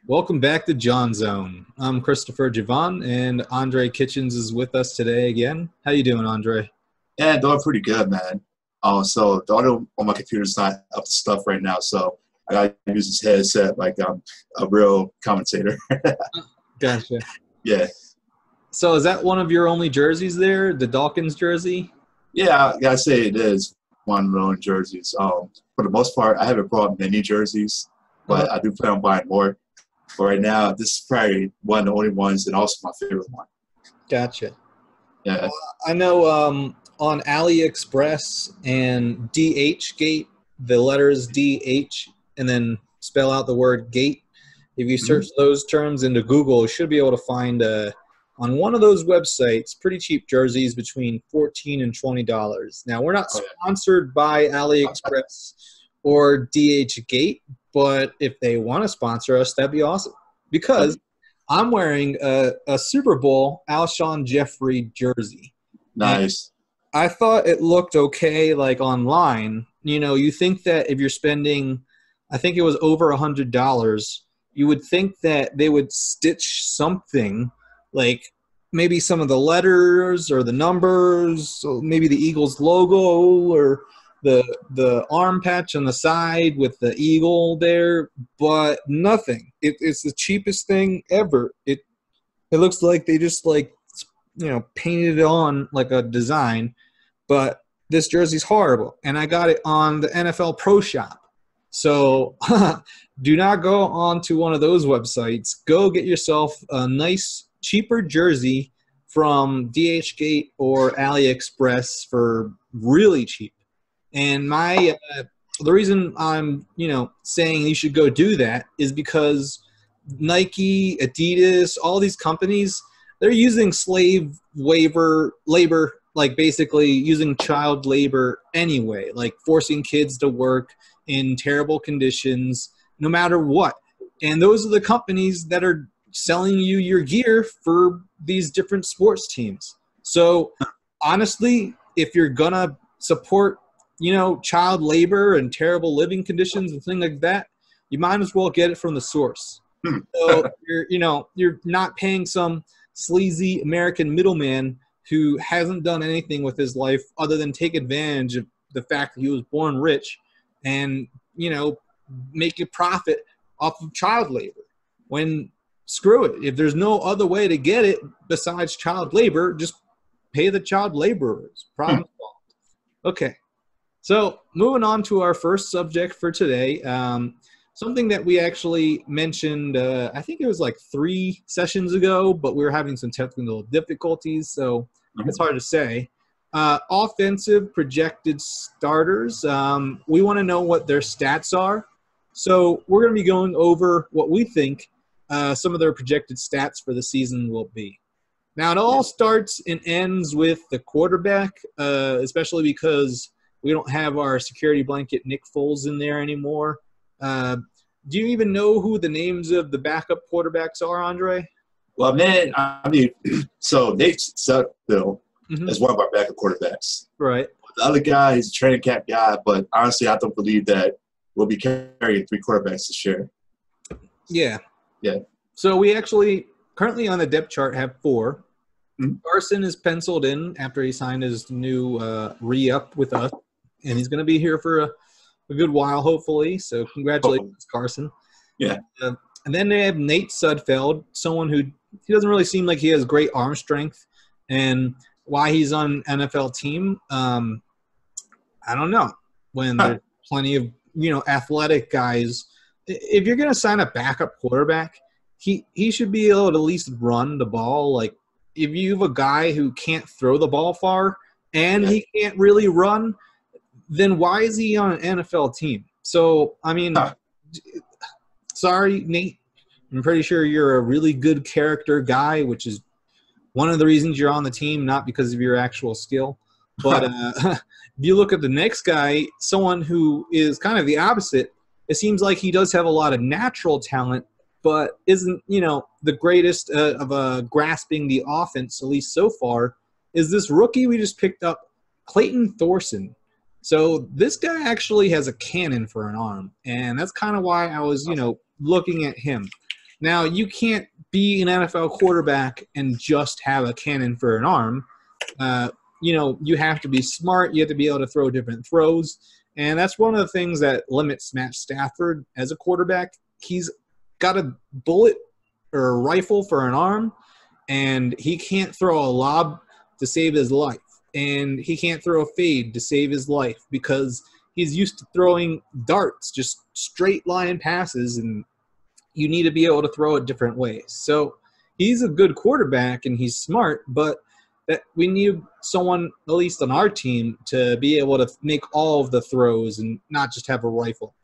Welcome back to JawnZone. I'm Christopher Jawn, and Andre Kitchens is with us today again. How you doing, Andre? Yeah, doing pretty good, man. So the audio on my computer's not up to stuff right now, so I gotta use this headset like I'm a real commentator. Gotcha. Yeah, So is that one of your only jerseys there, the Dawkins jersey? yeah, I gotta say it is one of my own jerseys. For the most part, I haven't brought many jerseys, Uh, but I do plan on buying more. But right now, this is probably one of the only ones, and also my favorite one. gotcha. Yeah. I know on AliExpress and DH Gate, the letters DH and then spell out the word gate. If you Mhm. search those terms into Google, you should be able to find on one of those websites pretty cheap jerseys between $14 and $20. Now, we're not Oh, sponsored by AliExpress or DH Gate, but if they want to sponsor us, that'd be awesome. yeah. Because I'm wearing a Super Bowl Alshon Jeffrey jersey. And Nice. I thought it looked okay, like online. You know, you think that if you're spending, I think it was over $100, you would think that they would stitch something, like maybe some of the letters or the numbers, or maybe the Eagles logo or the arm patch on the side with the eagle there, but nothing. It's the cheapest thing ever. It looks like they just painted it on like a design, but this jersey's horrible, and I got it on the NFL Pro Shop. So do not go on to one of those websites. Go get yourself a nice, cheaper jersey from DHgate or AliExpress for really cheap. And the reason I'm saying you should go do that is because Nike, Adidas, all these companies, they're using slave labor, like basically using child labor anyway, like forcing kids to work in terrible conditions, no matter what. And those are the companies that are selling you your gear for these different sports teams. So honestly, if you're gonna support, child labor and terrible living conditions and things like that, you might as well get it from the source. Hmm. So you're not paying some sleazy American middleman who hasn't done anything with his life other than take advantage of the fact that he was born rich and make a profit off of child labor. When screw it, if there's no other way to get it besides child labor, just pay the child laborers. Hmm. Problem solved. Okay. So moving on to our first subject for today, something that we actually mentioned, I think it was like 3 sessions ago, but we were having some technical difficulties, so it's hard to say. Offensive projected starters, we want to know what their stats are. So we're going to be going over what we think some of their projected stats for the season will be. Now, it all starts and ends with the quarterback, especially because we don't have our security blanket Nick Foles in there anymore. Do you even know who the names of the backup quarterbacks are, Andre? Well, man, I mean, so Nate Sudfeld Mm-hmm. is one of our backup quarterbacks. Right. The other guy, he's a training camp guy, but honestly, I don't believe that we'll be carrying 3 quarterbacks this year. Yeah. Yeah. So we actually currently on the depth chart have 4. Mm-hmm. Carson is penciled in after he signed his new re-up with us, and he's going to be here for a good while, hopefully. So congratulations, Carson. Yeah. And then they have Nate Sudfeld, someone who he doesn't really seem like he has great arm strength, and why he's on an NFL team, I don't know. When there's plenty of athletic guys, if you're going to sign a backup quarterback, he should be able to at least run the ball. Like if you have a guy who can't throw the ball far and he can't really run, then why is he on an NFL team? So I mean, sorry, Nate. I'm pretty sure you're a really good character guy, which is one of the reasons you're on the team, not because of your actual skill. But if you look at the next guy, someone who is kind of the opposite, it seems like he does have a lot of natural talent, but isn't, the greatest of grasping the offense, at least so far, is this rookie we just picked up, Clayton Thorson. So this guy actually has a cannon for an arm, and that's kind of why I was, looking at him. Now, you can't be an NFL quarterback and just have a cannon for an arm. You have to be smart. You have to be able to throw different throws. And that's one of the things that limits Matt Stafford as a quarterback. He's got a bullet or a rifle for an arm, and he can't throw a lob to save his life. And he can't throw a fade to save his life because he's used to throwing darts, just straight line passes, and you need to be able to throw it different ways. So he's a good quarterback and he's smart, but that we need someone, at least on our team, to be able to make all of the throws and not just have a rifle.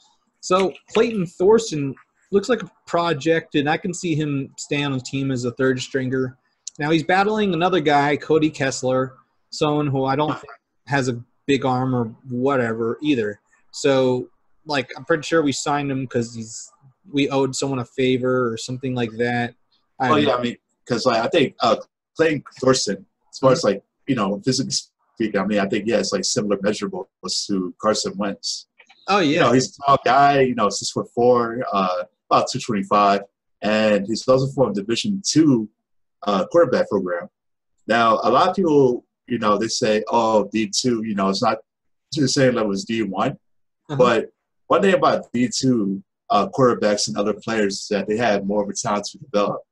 So Clayton Thorson looks like a project, and I can see him staying on the team as a third stringer. Now he's battling another guy, Cody Kessler, someone who I don't think has a big arm or whatever either. So, I'm pretty sure we signed him because we owed someone a favor or something like that. Because I think Clayton Thorson, as far as physically speaking, I think he has similar measurables to Carson Wentz. Oh yeah, he's a tall guy. 6'4", about 225, and he's also from Division II quarterback program. Now, a lot of people, they say, "Oh, D2, it's not to the same level as D1." But one thing about D2 quarterbacks and other players is that they have more of a talent to develop.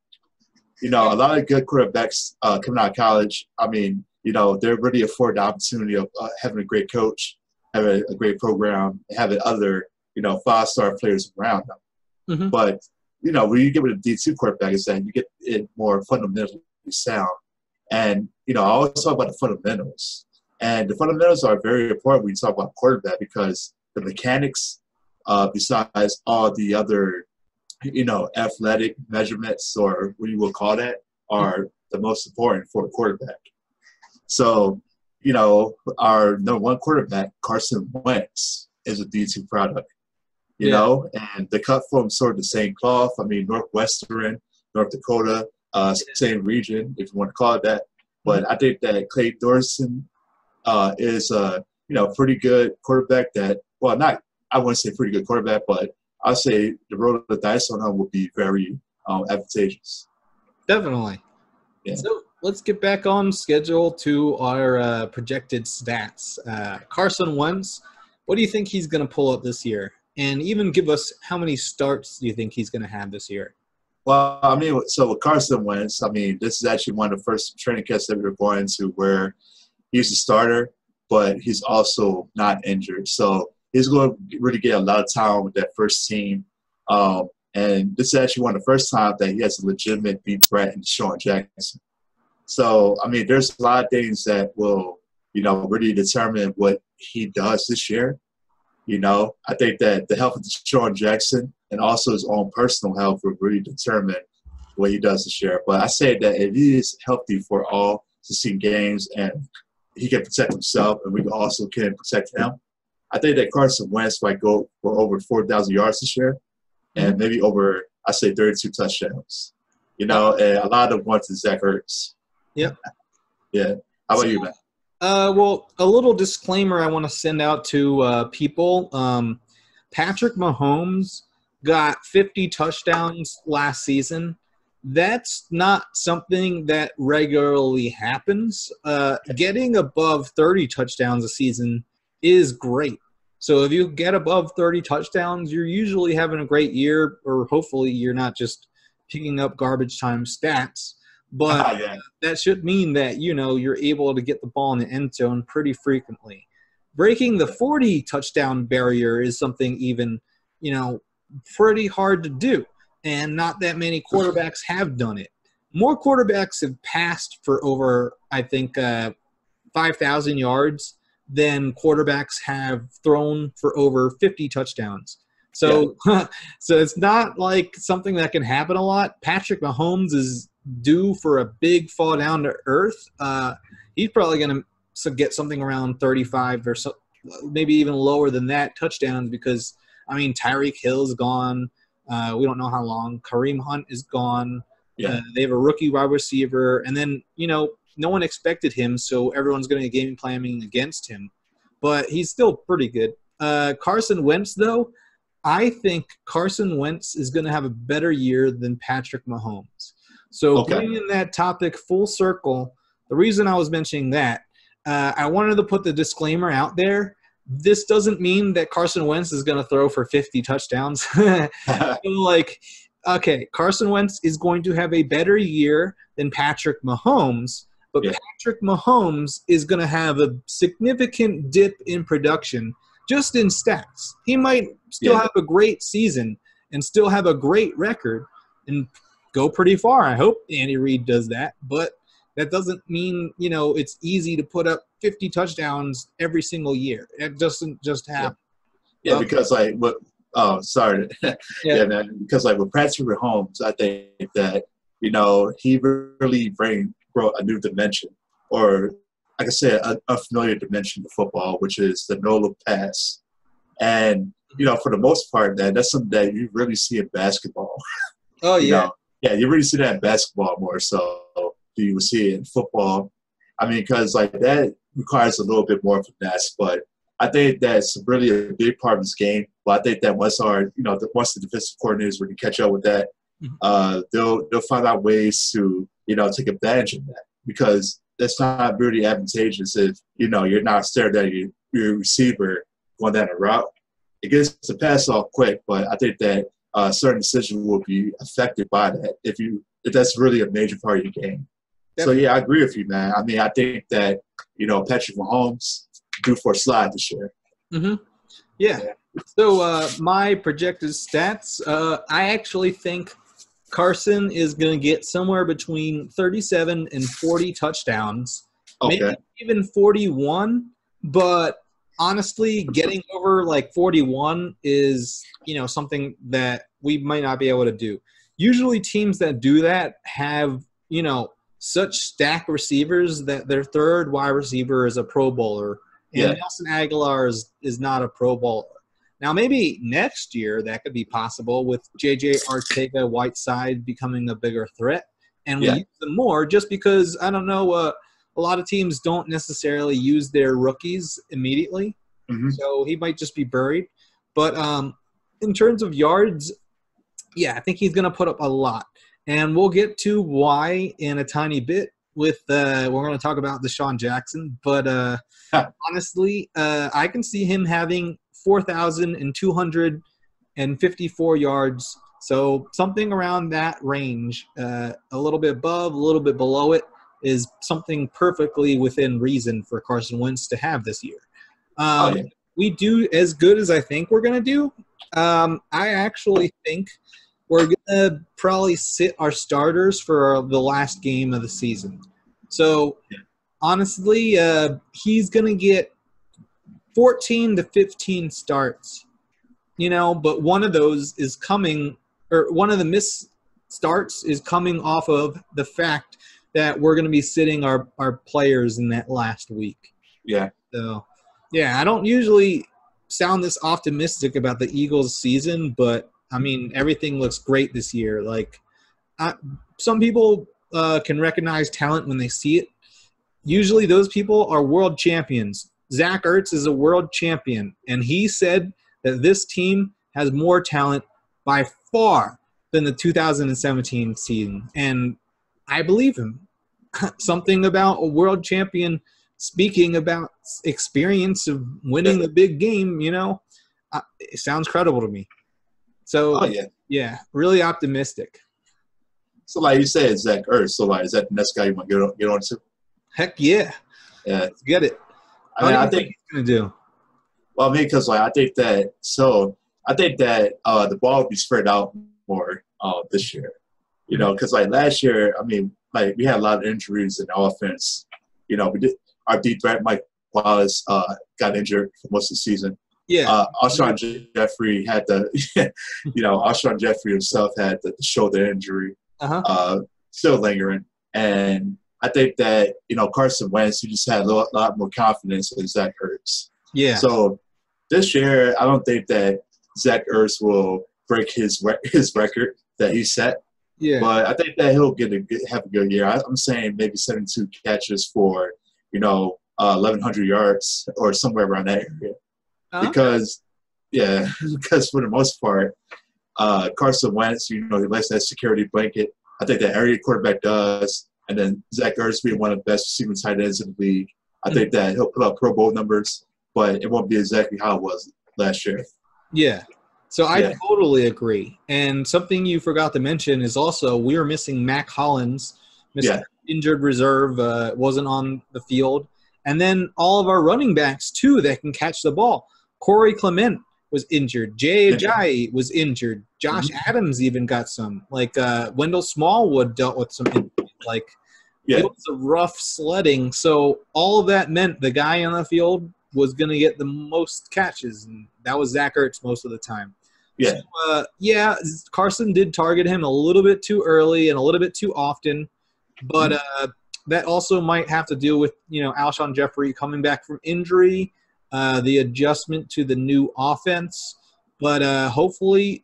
A lot of good quarterbacks coming out of college, they're really afforded the opportunity of having a great coach, having a great program, having other, 5-star players around them. Mm-hmm. But, when you get with a D2 quarterback is that you get it more fundamentally sound. And, I always talk about the fundamentals. And the fundamentals are very important when you talk about quarterback because the mechanics, besides all the other athletic measurements or what you will call that are the most important for a quarterback. So, our number one quarterback, Carson Wentz, is a D2 product, and they cut from sort of the same cloth. Northwestern, North Dakota, same region, if you want to call it that. But I think that Clay Thorson is a, pretty good quarterback that, I wouldn't say pretty good quarterback, but I'll say the roll of the dice on him would be very advantageous. Definitely. Yeah. So let's get back on schedule to our projected stats. Carson Wentz, what do you think he's going to pull up this year? And even give us how many starts do you think he's going to have this year? Well, so with Carson Wentz, this is actually one of the first training camps that we were going to where he's a starter, but he's also not injured. So he's going to really get a lot of time with that first team. And this is actually one of the first times that he has a legitimate deep threat in Sean Jackson. So, there's a lot of things that will, really determine what he does this year. I think that the health of Sean Jackson and also his own personal health will really determine what he does this year. But I say that if he is healthy for all 16 games and he can protect himself and we also can protect him, I think that Carson Wentz might go for over 4,000 yards this year and maybe over, 32 touchdowns. And a lot of them went to Zach Ertz. Yep. Yeah. How about you, man? Well, a little disclaimer I want to send out to people. Patrick Mahomes got 50 touchdowns last season. That's not something that regularly happens. Getting above 30 touchdowns a season is great. So if you get above 30 touchdowns, you're usually having a great year, or hopefully you're not just picking up garbage time stats. But that should mean that, you're able to get the ball in the end zone pretty frequently. Breaking the 40 touchdown barrier is something even, pretty hard to do. And not that many quarterbacks have done it. More quarterbacks have passed for over, 5,000 yards than quarterbacks have thrown for over 50 touchdowns. So, so it's not like something that can happen a lot. Patrick Mahomes is due for a big fall down to earth. He's probably going to get something around 35 or so, maybe even lower than that touchdowns because, Tyreek Hill's gone. We don't know how long. Kareem Hunt is gone. Yeah. They have a rookie wide receiver. And then, no one expected him, so everyone's going to be game planning against him. But he's still pretty good. Carson Wentz, though, I think Carson Wentz is going to have a better year than Patrick Mahomes. So Okay. bringing that topic full circle, the reason I was mentioning that, I wanted to put the disclaimer out there. This doesn't mean that Carson Wentz is going to throw for 50 touchdowns. Like, okay, Carson Wentz is going to have a better year than Patrick Mahomes, but Yeah. Patrick Mahomes is going to have a significant dip in production just in stats. He might still have a great season and still have a great record and go pretty far. I hope Andy Reid does that, but that doesn't mean, it's easy to put up 50 touchdowns every single year. It doesn't just happen. Yeah, because sorry. Yeah. Man, because with Patrick Mahomes, I think that, he really brought a new dimension, or like I said, a familiar dimension to football, which is the no-look pass. And, for the most part, that's something that you really see in basketball. Oh, yeah. You really see that in basketball more so than you would see it in football. I mean, because, that requires a little bit more finesse, but I think that's really a big part of this game. But I think that once once the defensive coordinators really catch up with that, they'll find out ways to, take advantage of that, because that's not really advantageous if, you're not staring at your receiver going down a route. It gets the pass off quick, but I think that certain decisions will be affected by that if that's really a major part of your game. Definitely. So, yeah, I agree with you, man. I mean, I think that, Patrick Mahomes due for a slide this year. Mm-hmm. Yeah. So my projected stats, I actually think Carson is going to get somewhere between 37 and 40 touchdowns, maybe even 41. But honestly, getting over 41 is, something that we might not be able to do. Usually teams that do that have, such stacked receivers that their third wide receiver is a Pro Bowler. And Nelson Aguilar is not a Pro Bowler. Now, maybe next year that could be possible with J.J. Arcega-Whiteside becoming a bigger threat. And we use them more just because, I don't know, a lot of teams don't necessarily use their rookies immediately. Mm-hmm. So he might just be buried. But in terms of yards, I think he's going to put up a lot. And we'll get to why in a tiny bit with we're going to talk about Deshaun Jackson. But honestly, I can see him having 4,254 yards. So something around that range, a little bit above, a little bit below it, is something perfectly within reason for Carson Wentz to have this year. We do as good as I think we're going to do. I actually think we're going to probably sit our starters for the last game of the season. So, honestly, he's going to get 14 to 15 starts, but one of those is coming – or one of the missed starts is coming off of the fact that we're going to be sitting our players in that last week. Yeah. So, I don't usually sound this optimistic about the Eagles' season, but – I mean, everything looks great this year. Some people can recognize talent when they see it. Usually those people are world champions. Zach Ertz is a world champion, and he said that this team has more talent by far than the 2017 season. And I believe him. Something about a world champion speaking about experience of winning the big game, it sounds credible to me. So, really optimistic. So, like you said, Zach Ertz. So, is that the next guy you want to get on to? Heck yeah. Yeah. Let's get it. I think he's going to do. Well, I mean, because I think that the ball will be spread out more this year. Because last year, I mean, we had a lot of injuries in the offense. Our deep threat, Mike Wallace, got injured for most of the season. Yeah. Alshon Jeffrey had Alshon Jeffrey himself had the shoulder injury, still lingering. And I think that, Carson Wentz, he just had a lot more confidence in Zach Ertz. Yeah. So this year, I don't think that Zach Ertz will break his record that he set. Yeah. But I think that he'll have a good year. I'm saying maybe 72 catches for, 1,100 yards or somewhere around that area. Because Yeah, because for the most part, Carson Wentz, he likes that security blanket. I think that every quarterback does. And then Zach Ertz being one of the best receiving tight ends in the league. I think that he'll put up Pro Bowl numbers, but it won't be exactly how it was last year. Yeah. So I totally agree. And something you forgot to mention is also we are missing Mac Hollins, injured reserve, wasn't on the field. And then all of our running backs, too, that can catch the ball. Corey Clement was injured. Jay Ajayi was injured. Josh Adams even got some. Like Wendell Smallwood dealt with some injuries. Like it was a rough sledding. So all of that meant the guy on the field was going to get the most catches, and that was Zach Ertz most of the time. Yeah. So, Carson did target him a little bit too early and a little bit too often, but that also might have to do with, Alshon Jeffrey coming back from injury, the adjustment to the new offense. But hopefully,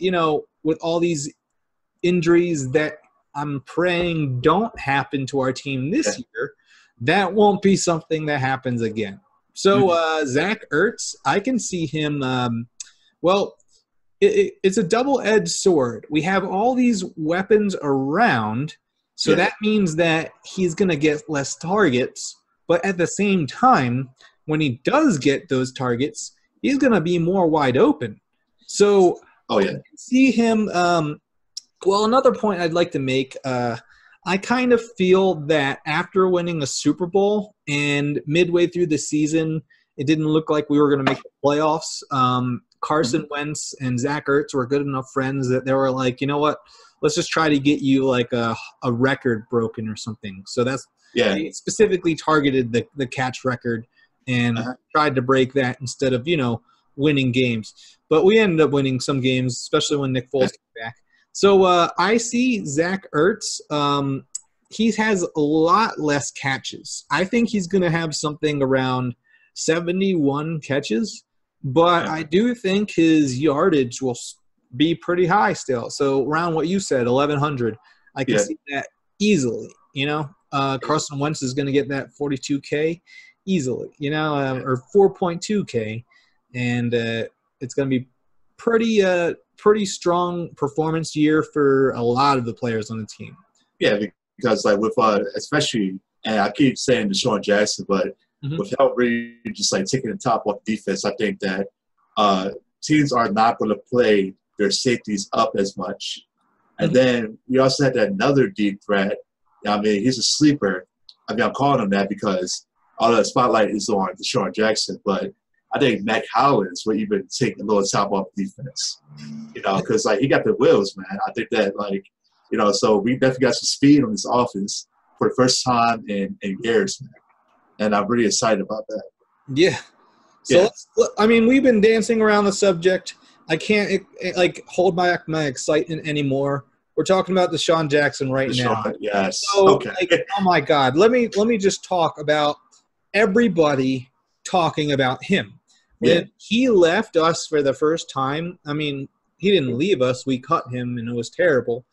with all these injuries that I'm praying don't happen to our team this year, that won't be something that happens again. So Zach Ertz, I can see him it's a double-edged sword. We have all these weapons around, so that means that he's going to get less targets. But at the same time, when he does get those targets, he's going to be more wide open. So I can see him another point I'd like to make, I kind of feel that after winning a Super Bowl and midway through the season, it didn't look like we were going to make the playoffs. Carson Wentz and Zach Ertz were good enough friends that they were like, you know what, let's just try to get you like a record broken or something. So they specifically targeted the catch record and tried to break that instead of, winning games. But we ended up winning some games, especially when Nick Foles came back. So I see Zach Ertz. He has a lot less catches. I think he's going to have something around 71 catches. But I do think his yardage will be pretty high still. So around what you said, 1,100. I can see that easily, Carson Wentz is going to get that 42K easily, or 4.2K. And it's going to be pretty strong performance year for a lot of the players on the team. Yeah, because like with especially, and I keep saying DeSean Jackson, but without really just like taking the top off defense, I think that teams are not going to play their safeties up as much. And then we also had another deep threat. I mean, he's a sleeper. I mean, I'm calling him that because all the spotlight is on DeSean Jackson, but I think Mac Hollins will even take a little top off defense, because like he got the wheels, man. I think that so we definitely got some speed on this offense for the first time in years, man. And I'm really excited about that. Yeah. So we've been dancing around the subject. I can't hold back my excitement anymore. We're talking about DeSean Jackson now. Yes. So, oh my God, let me just talk about everybody talking about him. When he left us for the first time, I mean, he didn't leave us. We cut him, and it was terrible.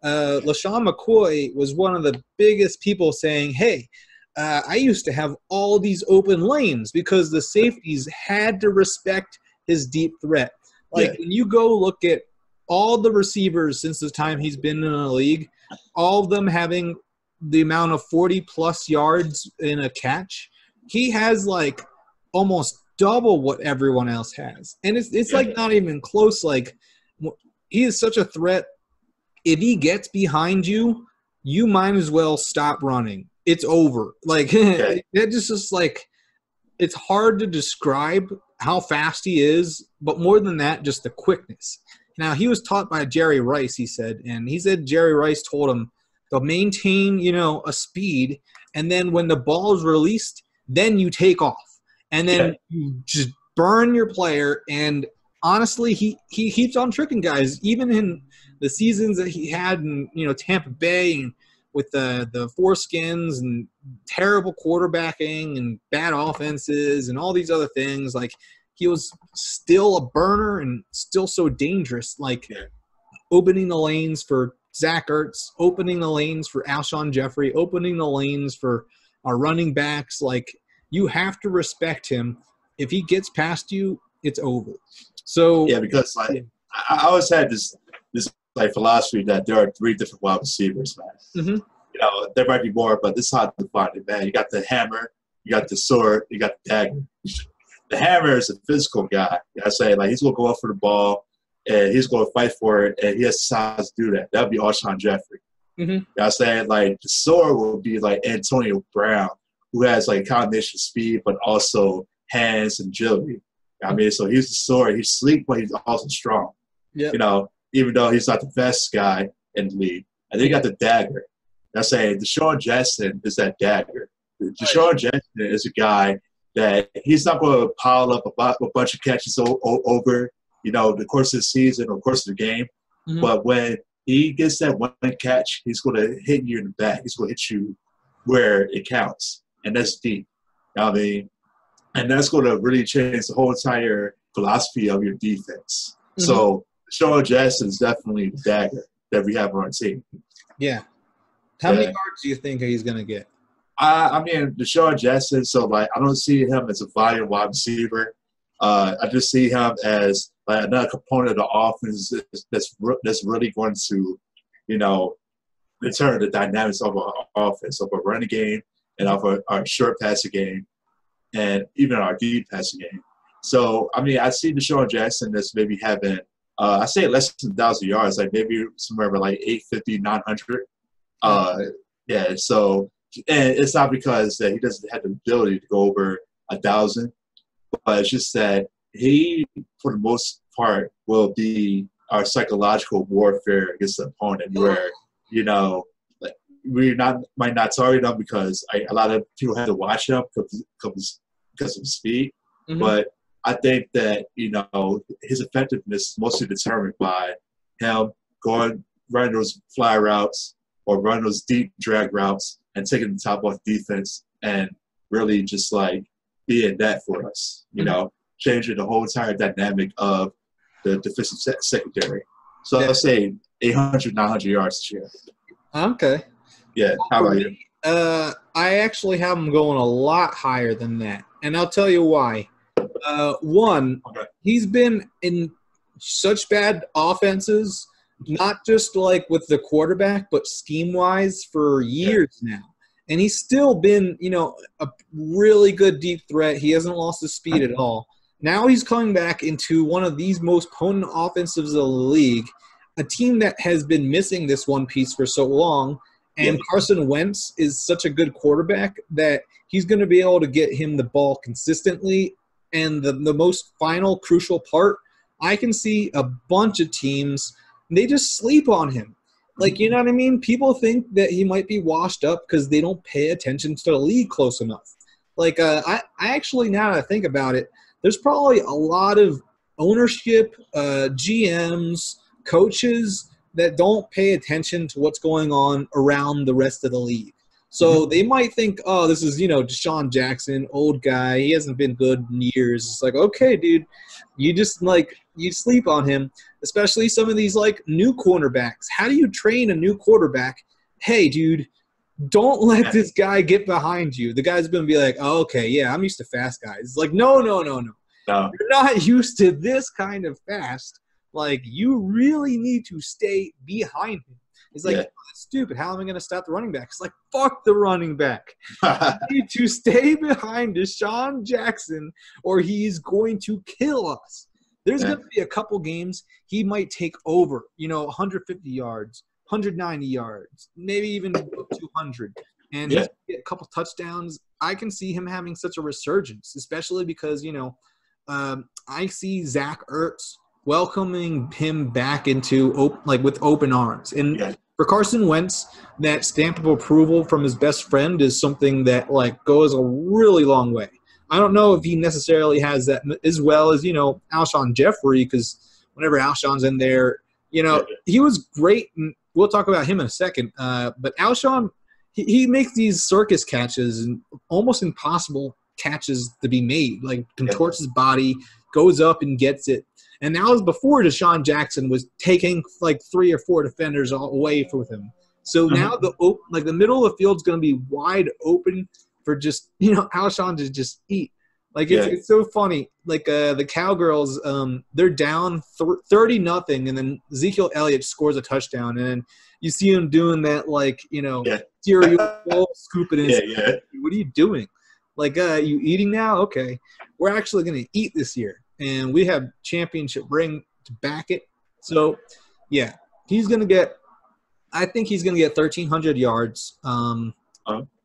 LaShawn McCoy was one of the biggest people saying, hey, I used to have all these open lanes because the safeties had to respect his deep threat. When you go look at all the receivers since the time he's been in the league, all of them having the amount of 40-plus yards in a catch, he has almost double what everyone else has. And it's not even close. He is such a threat. If he gets behind you, you might as well stop running. It's over. It's hard to describe how fast he is, but more than that, just the quickness. Now, he was taught by Jerry Rice, he said, and he said Jerry Rice told him to maintain, a speed, and then when the ball is released, then you take off. And then you just burn your player, and honestly, he keeps on tricking guys, even in the seasons that he had in, Tampa Bay and with the foreskins and terrible quarterbacking and bad offenses and all these other things. He was still a burner and still so dangerous, opening the lanes for Zach Ertz, opening the lanes for Alshon Jeffrey, opening the lanes for our running backs. You have to respect him. If he gets past you, it's over. So Yeah, because like I always had this like philosophy that there are 3 different wide receivers, man. Mm-hmm. You know, there might be more, but this is how to define it, man. You got the hammer, you got the sword, you got the dagger. The hammer is a physical guy. I say, like, he's going to go up for the ball, and he's going to fight for it, and he has the size to do that. That would be Alshon Jeffrey. Mm-hmm. I say, like, the sword will be like Antonio Brown, who has like a combination of speed, but also hands and agility. I mean, so he's the sword. He's sleek, but he's also strong. Yep. You know, even though he's not the best guy in the league. And then you got the dagger. I say, Deshaun Jackson is that dagger. Deshaun Jackson is a guy that he's not going to pile up a bunch of catches over, you know, the course of the season or course of the game. Mm-hmm. But when he gets that one catch, he's going to hit you in the back. He's going to hit you where it counts, and that's deep. I mean, and that's going to really change the whole entire philosophy of your defense. Mm-hmm. So Deshaun Jackson is definitely the dagger that we have on our team. Yeah. How many yards do you think he's going to get? I mean, Deshaun Jackson, so, like, I don't see him as a volume wide receiver. I just see him as, like, another component of the offense that's really going to, you know, determine the dynamics of our offense, of our running game and of our short passing game and even our deep passing game. So, I mean, I see Deshaun Jackson as maybe having, I say less than 1,000 yards, like maybe somewhere around like 850, 900. Yeah, so – and it's not because that he doesn't have the ability to go over 1,000, but it's just that he, for the most part, will be our psychological warfare against the opponent where, you know, like, might not target him because a lot of people have to watch him because of speed. Mm-hmm. But I think that, you know, his effectiveness is mostly determined by him running those fly routes or running those deep drag routes and taking the top off defense and really just, like, being that for us, you know, changing the whole entire dynamic of the defensive secondary. So I'll say 800, 900 yards this year. Okay. Yeah. How about you? I actually have him going a lot higher than that, and I'll tell you why. One, he's been in such bad offenses, not just like with the quarterback, but scheme-wise for years now. And he's still been, you know, a really good deep threat. He hasn't lost his speed at all. Now he's coming back into one of these most potent offensives of the league, a team that has been missing this one piece for so long. And Carson Wentz is such a good quarterback that he's going to be able to get him the ball consistently. And the most final crucial part, I can see a bunch of teams – they just sleep on him. Like, you know what I mean? People think that he might be washed up because they don't pay attention to the league close enough. Like, I actually, now that I think about it, there's probably a lot of ownership, GMs, coaches that don't pay attention to what's going on around the rest of the league. So they might think, oh, this is, you know, Deshaun Jackson, old guy. He hasn't been good in years. It's like, okay, dude, you just, like, you sleep on him, especially some of these, like, new cornerbacks. How do you train a new quarterback? Hey, dude, don't let this guy get behind you. The guy's going to be like, oh, okay, yeah, I'm used to fast guys. It's like, no. You're not used to this kind of fast. Like, you really need to stay behind him. He's like, oh, that's stupid. How am I going to stop the running back? It's like, fuck the running back. You need to stay behind Deshaun Jackson or he's going to kill us. There's going to be a couple games he might take over, you know, 150 yards, 190 yards, maybe even 200. And he's going to get a couple touchdowns. I can see him having such a resurgence, especially because, you know, I see Zach Ertz welcoming him back into with open arms. And for Carson Wentz, that stamp of approval from his best friend is something that, like, goes a really long way. I don't know if he necessarily has that as well as, you know, Alshon Jeffrey, because whenever Alshon's in there, you know, he was great. And we'll talk about him in a second. But Alshon, he makes these circus catches and almost impossible catches to be made, like contorts his body, goes up and gets it. And that was before Deshaun Jackson was taking like 3 or 4 defenders away from him. So now the middle of the field is going to be wide open for just, you know, Alshon to just eat. Like Yeah. it's so funny. Like the Cowgirls, they're down 30-0, and then Ezekiel Elliott scores a touchdown, and then you see him doing that like Yeah. cereal bowl, scooping in. Yeah, yeah. What are you doing? Like you eating now? Okay, we're actually gonna eat this year, and we have championship ring to back it. So yeah, he's gonna get. I think he's gonna get 1,300 yards.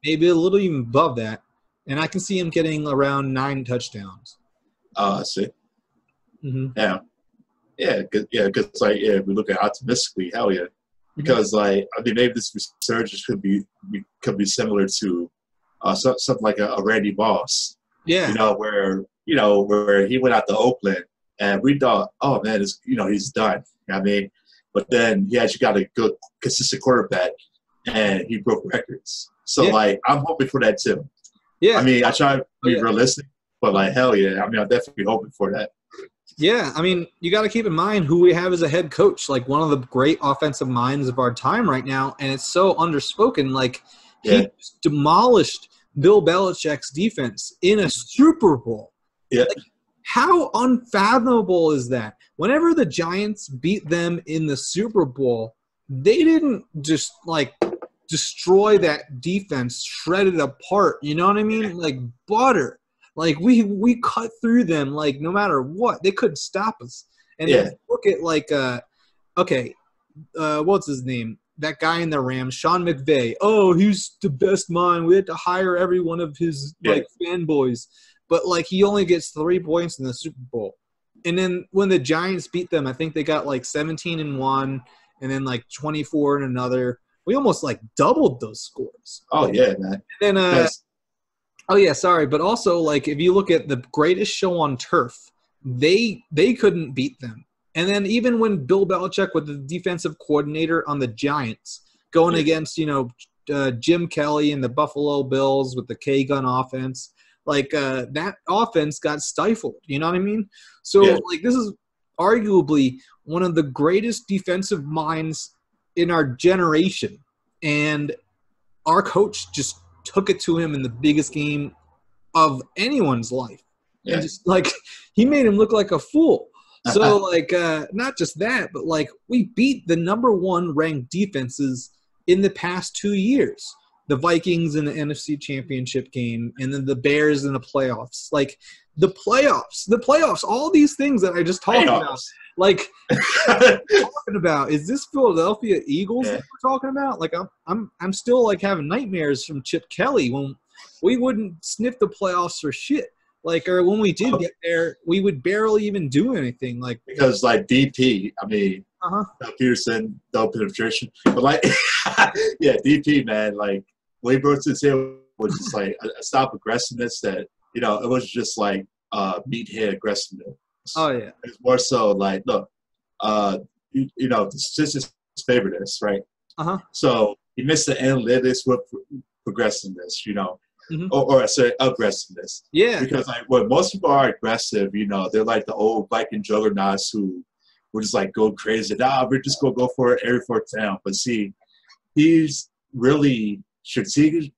Maybe a little even above that. And I can see him getting around 9 touchdowns. Oh, I see. Mm-hmm. Yeah. Yeah, because like, we look at optimistically, hell yeah. Because like, I mean, maybe this resurgence could be similar to something like a Randy Moss. Yeah. Where he went out to Oakland, and we thought, oh man, he's done. I mean, but then he actually got a good, consistent quarterback, and he broke records. So like, I'm hoping for that too. Yeah. I mean, I try to be realistic, but like, hell yeah. I mean, I'm definitely hoping for that. Yeah. I mean, you got to keep in mind who we have as a head coach, like one of the great offensive minds of our time right now. And it's so underspoken. Like he demolished Bill Belichick's defense in a Super Bowl. Yeah. Like, how unfathomable is that? Whenever the Giants beat them in the Super Bowl, they didn't just like destroy that defense, shred it apart. You know what I mean? Like butter. Like we cut through them. Like no matter what, they couldn't stop us. And then look at like what's his name? That guy in the Rams, Sean McVay. Oh, he's the best mind. We had to hire every one of his like fanboys, but like he only gets 3 points in the Super Bowl. And then when the Giants beat them, I think they got like 17 in one, and then like 24 in another. We almost like doubled those scores. Oh yeah, man. And then but also like if you look at the greatest show on turf, they couldn't beat them. And then even when Bill Belichick was the defensive coordinator on the Giants, going against Jim Kelly and the Buffalo Bills with the K-gun offense, like that offense got stifled. You know what I mean? So like this is arguably one of the greatest defensive minds in our generation, and our coach just took it to him in the biggest game of anyone's life, and just like he made him look like a fool. So like not just that, but like we beat the number 1 ranked defenses in the past 2 years. The Vikings in the NFC Championship game, and then the Bears in the playoffs. Like the playoffs, all these things that I just talked about. Like talking about, is this Philadelphia Eagles that we're talking about? Like I'm still like having nightmares from Chip Kelly when we wouldn't sniff the playoffs for shit. Like, or when we did get there, we would barely even do anything. Like because like DP, I mean, Peterson, no penetration, but like DP, man, like what he brought to the table was just like a stop aggressiveness that it was just like meathead aggressiveness. Oh yeah, it's more so like look, the statistics favor this, right? So he missed the analytics with progressiveness, or sorry, aggressiveness. Yeah. Because like when most people are aggressive, they're like the old Viking juggernauts who would just like go crazy. We're just gonna go for it every 4th down. But see, he's really strategically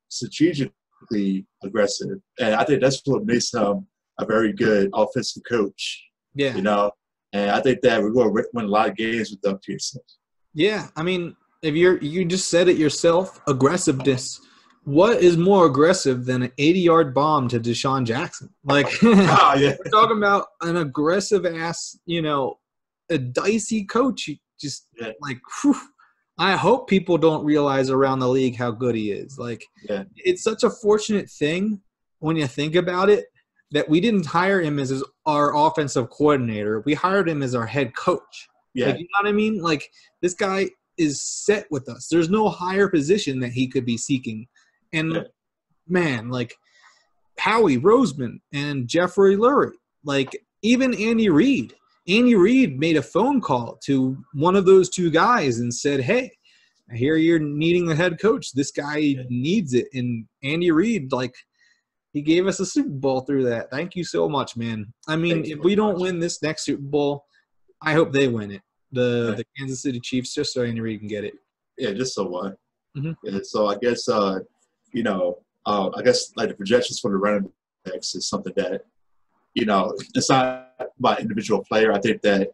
aggressive, and I think that's what makes him a very good offensive coach. Yeah. And I think that we're going to win a lot of games with Doug Peterson. Yeah. I mean, if you just said it yourself, aggressiveness. What is more aggressive than an 80-yard bomb to Deshaun Jackson? Like, we're talking about an aggressive ass, a dicey coach. Just like, whew, I hope people don't realize around the league how good he is. Like, it's such a fortunate thing when you think about it that we didn't hire him as our offensive coordinator. We hired him as our head coach. Yeah. Like, you know what I mean? Like, this guy is set with us. There's no higher position that he could be seeking. And, man, like, Howie Roseman and Jeffrey Lurie, like, even Andy Reid. Andy Reid made a phone call to one of those 2 guys and said, hey, I hear you're needing a head coach. This guy needs it. And Andy Reid, like, he gave us a Super Bowl through that. Thank you so much, man. I mean, if we don't win this next Super Bowl, I hope they win it. The Kansas City Chiefs, just so Andy Reid can get it. Yeah, just so what? Yeah, so I guess, I guess like the projections for the running backs is something that it's not about individual player. I think that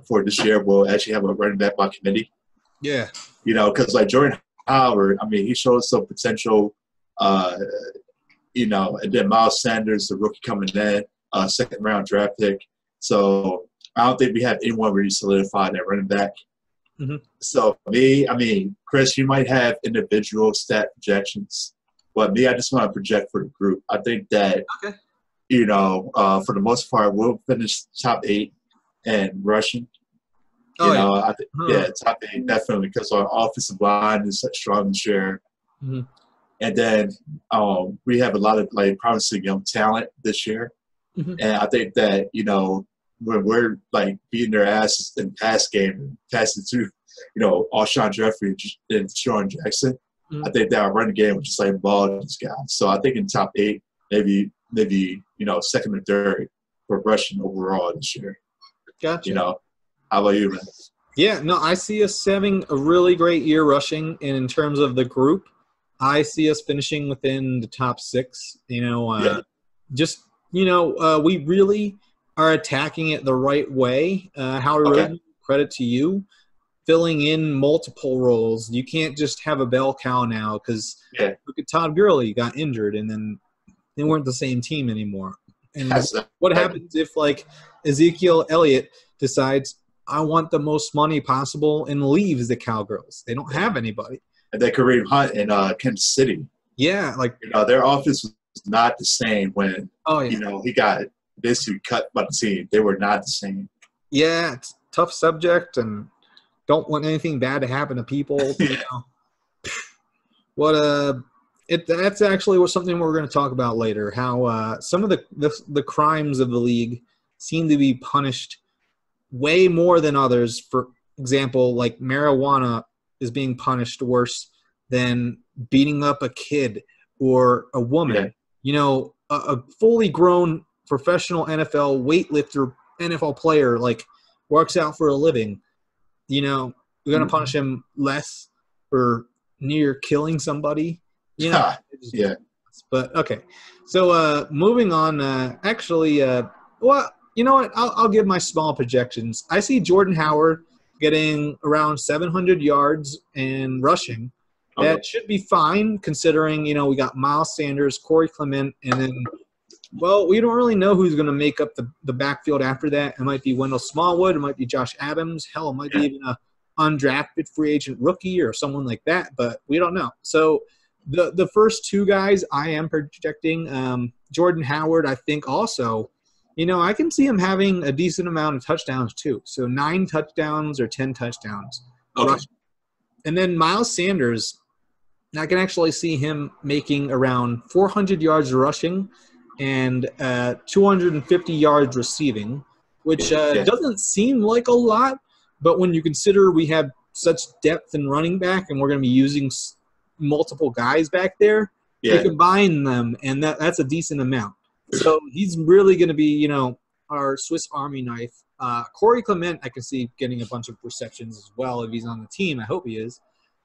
for this year we'll actually have a running back by committee. Yeah. Because like Jordan Howard, I mean, he showed some potential. And then Miles Sanders, the rookie coming in, second round draft pick. So I don't think we have anyone really solidified at running back. Mm-hmm. So Chris, you might have individual stat projections, but me, I just want to project for the group. I think that, okay. For the most part, we'll finish top 8 in rushing. Top 8 definitely, because our offensive line is strong this year. Mm-hmm. And then we have a lot of like promising young talent this year. Mm-hmm. And I think that, when we're like beating their asses in pass game, passing to, Alshon Jeffrey and Sean Jackson, I think that our running game was just like ball these guys. So I think in top 8, maybe second or third for rushing overall this year. Gotcha. How about you, man? Yeah, no, I see us having a really great year rushing, and in terms of the group, I see us finishing within the top 6. We really are attacking it the right way. However, credit to you, filling in multiple roles. You can't just have a bell cow now because look at Todd Gurley got injured, and then they weren't the same team anymore. And what happens if like Ezekiel Elliott decides I want the most money possible and leaves the Cowgirls? They don't have anybody. And then Kareem Hunt in Kansas City. Yeah, like their offense was not the same when he got basically cut by the team. They were not the same. Yeah, it's a tough subject, and don't want anything bad to happen to people. That's actually something we're going to talk about later. How some of the crimes of the league seem to be punished way more than others. For example, like marijuana is being punished worse than beating up a kid or a woman. Yeah. A fully grown professional NFL weightlifter, NFL player, like works out for a living. We're going to punish him less for near killing somebody. But okay. So moving on. You know what? I'll give my small projections. I see Jordan Howard getting around 700 yards and rushing. That should be fine considering, we got Miles Sanders, Corey Clement, and then, we don't really know who's going to make up the backfield after that. It might be Wendell Smallwood. It might be Josh Adams. Hell, it might be even a undrafted free agent rookie or someone like that, but we don't know. So the first 2 guys I am projecting, Jordan Howard, I think also – I can see him having a decent amount of touchdowns too. So 9 touchdowns or 10 touchdowns. Okay. And then Miles Sanders, I can actually see him making around 400 yards rushing and 250 yards receiving, which doesn't seem like a lot. But when you consider we have such depth in running back and we're going to be using multiple guys back there, you combine them, and that's a decent amount. So he's really going to be, our Swiss Army knife. Corey Clement, I can see getting a bunch of receptions as well if he's on the team. I hope he is.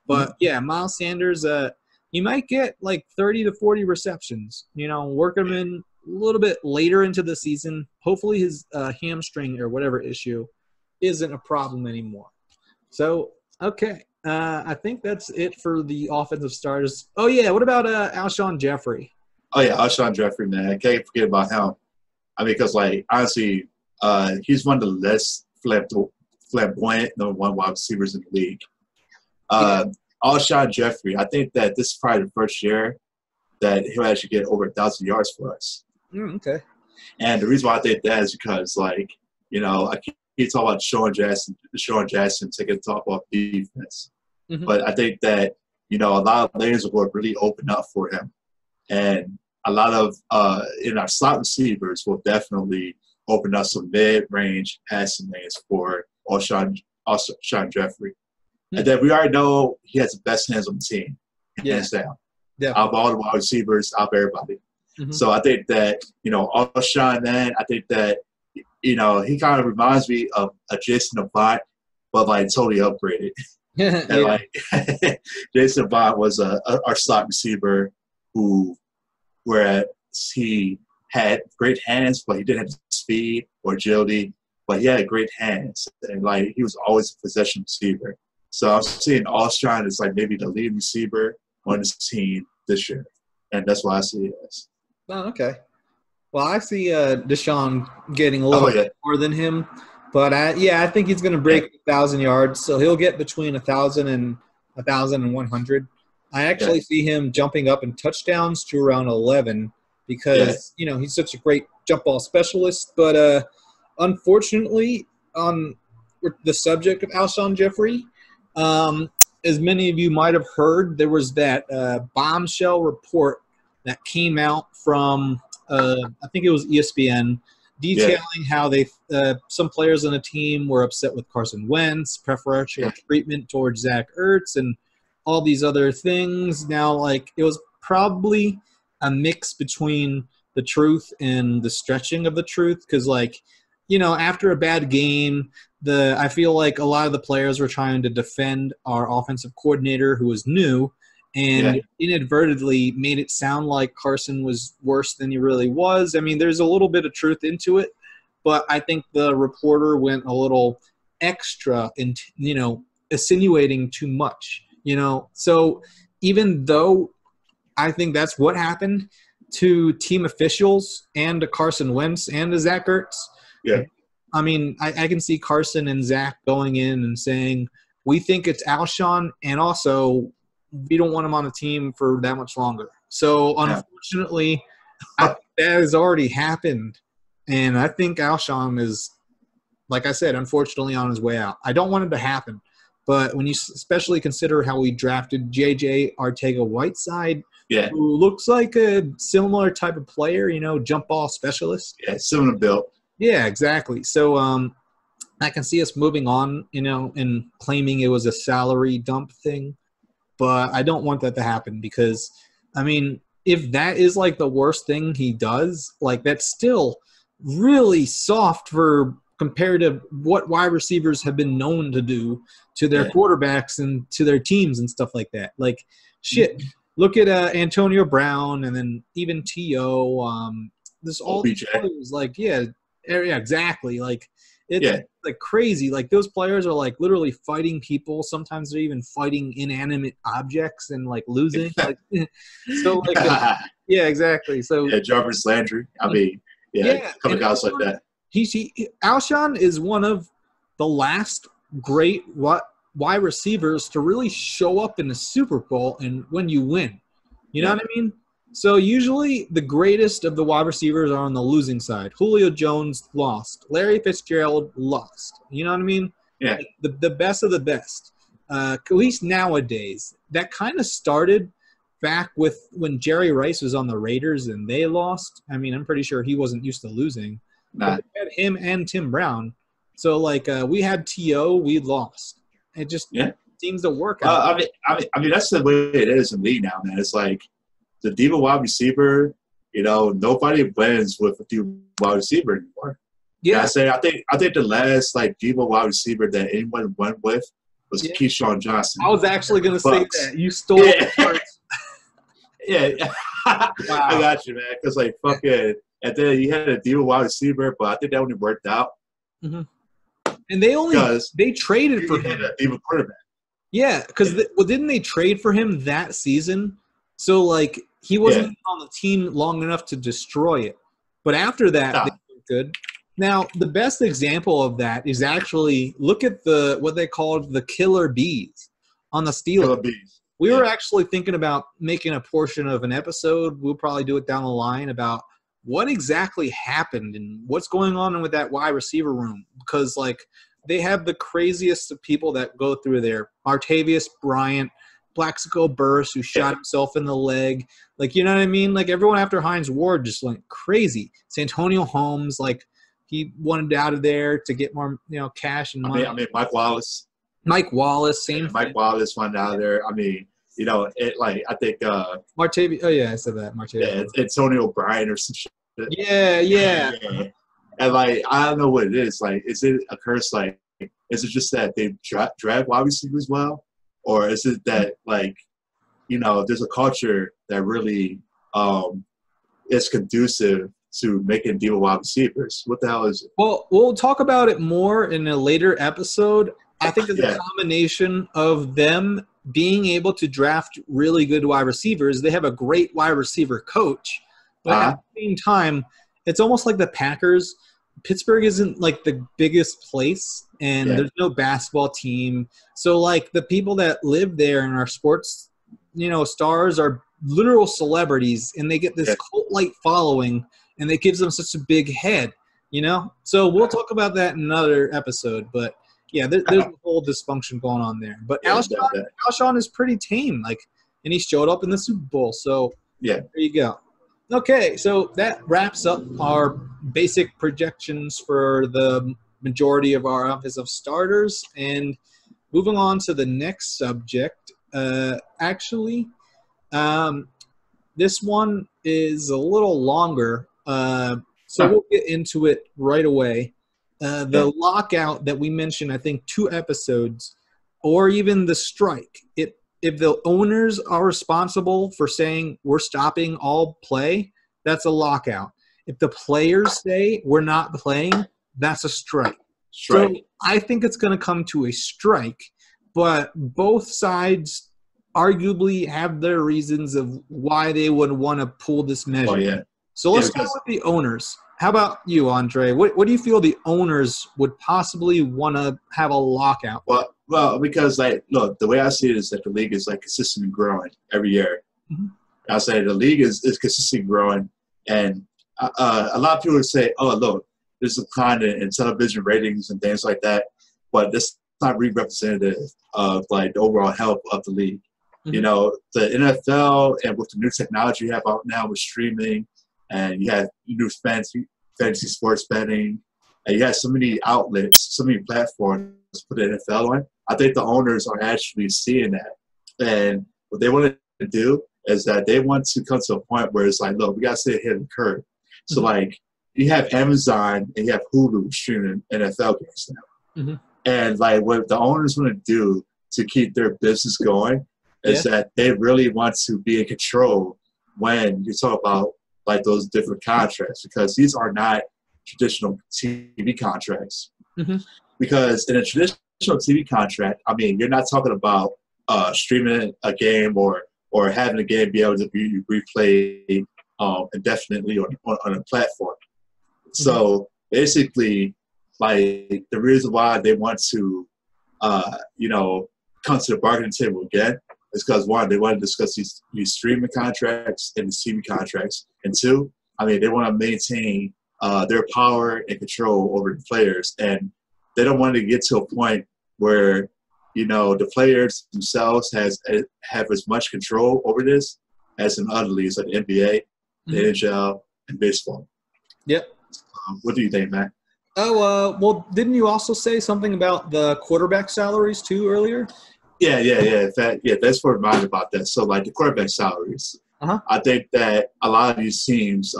But, Miles Sanders, he might get like 30 to 40 receptions. Work him in a little bit later into the season. Hopefully his hamstring or whatever issue isn't a problem anymore. So, okay. I think that's it for the offensive starters. Oh, yeah. What about Alshon Jeffrey? Oh, yeah, Alshon Jeffrey, man. I can't forget about him. Because, honestly, he's one of the less flamboyant number 1 wide receivers in the league. Alshon Jeffrey, I think that this is probably the first year that he'll actually get over 1,000 yards for us. Okay. And the reason why I think that is because, I keep talking about Sean Jackson taking the top off defense. Mm-hmm. But I think that, a lot of lanes will really open up for him. And a lot of in our slot receivers will definitely open up some mid-range passing lanes for Alshon Jeffrey. Mm-hmm. And then we already know he has the best hands on the team, hands down. Yeah. Out of all the wide receivers, out of everybody. Mm-hmm. So I think that, Alshon, man, I think that, he kind of reminds me of a Jason Avant, but, totally upgraded. And, Jason Avant was our slot receiver whereas he had great hands, but he didn't have the speed or agility. But he had great hands, and like he was always a possession receiver. So I'm seeing Alshon as like maybe the lead receiver on this team this year, and that's why I see it as. Oh, okay. Well, I see Deshaun getting a Oh little yeah, bit more than him, but I think he's going to break 1,000 yards, so he'll get between 1,000 and 1,100. I actually see him jumping up in touchdowns to around 11 because he's such a great jump ball specialist. But unfortunately, on the subject of Alshon Jeffrey, as many of you might have heard, there was that bombshell report that came out from I think it was ESPN, detailing how they some players on the team were upset with Carson Wentz, preferential treatment towards Zach Ertz, and all these other things. Now, like, it was probably a mix between the truth and the stretching of the truth because, like, after a bad game, I feel like a lot of the players were trying to defend our offensive coordinator who was new and inadvertently made it sound like Carson was worse than he really was. I mean, there's a little bit of truth into it, but I think the reporter went a little extra in, insinuating too much, So even though I think that's what happened to team officials and to Carson Wentz and to Zach Ertz, I mean, I can see Carson and Zach going in and saying, we think it's Alshon, and also we don't want him on the team for that much longer. So, unfortunately, that has already happened, and I think Alshon is, like I said, unfortunately on his way out. I don't want it to happen, but when you especially consider how we drafted J.J. Arcega-Whiteside, who looks like a similar type of player, jump ball specialist. Yeah, similar build. Yeah, exactly. So I can see us moving on, and claiming it was a salary dump thing. But I don't want that to happen because, I mean, if that is like the worst thing he does, like that's still really soft for compared to what wide receivers have been known to do to their quarterbacks and to their teams and stuff like that. Like, shit, look at Antonio Brown and then even T.O. This all these players, like, exactly. Like, it's like crazy. Like, those players are like literally fighting people. Sometimes they're even fighting inanimate objects and like losing. Like, so like, exactly. So Jarvis Landry. I mean, a couple guys like that. Alshon is one of the last great wide receivers to really show up in the Super Bowl and when you win. You know what I mean? So usually the greatest of the wide receivers are on the losing side. Julio Jones lost. Larry Fitzgerald lost. You know what I mean? Yeah. The best of the best. At least nowadays. That kind of started back with when Jerry Rice was on the Raiders and they lost. I mean, I'm pretty sure he wasn't used to losing. Nah. But we had him and Tim Brown. So, like, we had T.O., we lost. It just seems to work out. I mean, that's the way it is in the league now, man. It's like, the diva wide receiver, nobody wins with a diva wide receiver anymore. Yeah, I think the last like diva wide receiver that anyone went with was Keyshawn Johnson. I was actually going to say that. You stole the words. Wow. I got you, man. Because like fucking, and then you had a diva wide receiver, but I think that only worked out. Mm-hmm. And they traded for him. A diva quarterback. Yeah, because didn't they trade for him that season? So like. He wasn't on the team long enough to destroy it. But after that, they were good. Now, the best example of that is actually look at what they called the killer bees on the Steelers. Killer bees. We were actually thinking about making a portion of an episode. We'll probably do it down the line about what exactly happened and what's going on with that wide receiver room. Because, like, they have the craziest of people that go through there. Martavius Bryant, Plaxico Burress, who shot himself in the leg. Like, you know what I mean? Like, everyone after Hines Ward just went crazy. Santonio Holmes, like, he wanted out of there to get more, cash and money. I mean, Mike Wallace. Same thing. Mike Wallace wanted out of there. I mean, I think Martavius. Oh, yeah, I said that. Martavius. Yeah, Antonio Bryan or some shit. Yeah. And, like, I don't know what it is. Like, is it a curse? Like, is it just that they drag wide receivers well? Or is it that, like, there's a culture that really is conducive to making deal with wide receivers. What the hell is it? Well, we'll talk about it more in a later episode. I think it's a combination of them being able to draft really good wide receivers. They have a great wide receiver coach, but at the same time, it's almost like the Packers. Pittsburgh isn't like the biggest place, and there's no basketball team. So like the people that live there and are sports, stars are literal celebrities, and they get this cult-like following, and it gives them such a big head, So we'll talk about that in another episode, but yeah, there's a whole dysfunction going on there. But Alshon is pretty tame, and he showed up in the Super Bowl. So there you go. Okay, so that wraps up our basic projections for the majority of our offensive starters. And moving on to the next subject, this one is a little longer, so we'll get into it right away. The lockout that we mentioned, I think 2 episodes, or even the strike. If the owners are responsible for saying we're stopping all play, that's a lockout. If the players say we're not playing, that's a strike. So I think it's going to come to a strike, but both sides arguably have their reasons of why they would want to pull this measure. Oh, yeah. So let's start with the owners. How about you, Andre? What do you feel the owners would possibly want to have a lockout? Well, because look, the way I see it is that the league is consistently growing every year. Mm-hmm. I say the league is consistently growing, and a lot of people would say, "Oh, look, there's a decline in television ratings and things like that," but that's not really representative of the overall health of the league. Mm-hmm. The NFL and with the new technology you have out now with streaming, and you have new fantasy sports betting, and you have so many outlets, so many platforms to put the NFL on. I think the owners are actually seeing that. And what they want to do is that they want to come to a point where it's look, we got to stay ahead of the curve. So, you have Amazon and you have Hulu streaming NFL games now. Mm-hmm. And, what the owners want to do to keep their business going is that they really want to be in control when you talk about, those different contracts, because these are not traditional TV contracts. Mm-hmm. Because in a traditional TV contract, I mean, you're not talking about streaming a game or having a game be able to be replayed indefinitely on a platform. Mm-hmm. So basically, the reason why they want to, come to the bargaining table again is because, 1, they want to discuss these streaming contracts and the TV contracts, and 2, I mean, they want to maintain their power and control over the players, and they don't want to get to a point where, the players themselves have as much control over this as in other leagues like the NBA, the NHL, and baseball. Yep. What do you think, Matt? Oh, well, didn't you also say something about the quarterback salaries too earlier? Yeah. In fact, that's what reminded about that. So, the quarterback salaries, I think that a lot of these teams,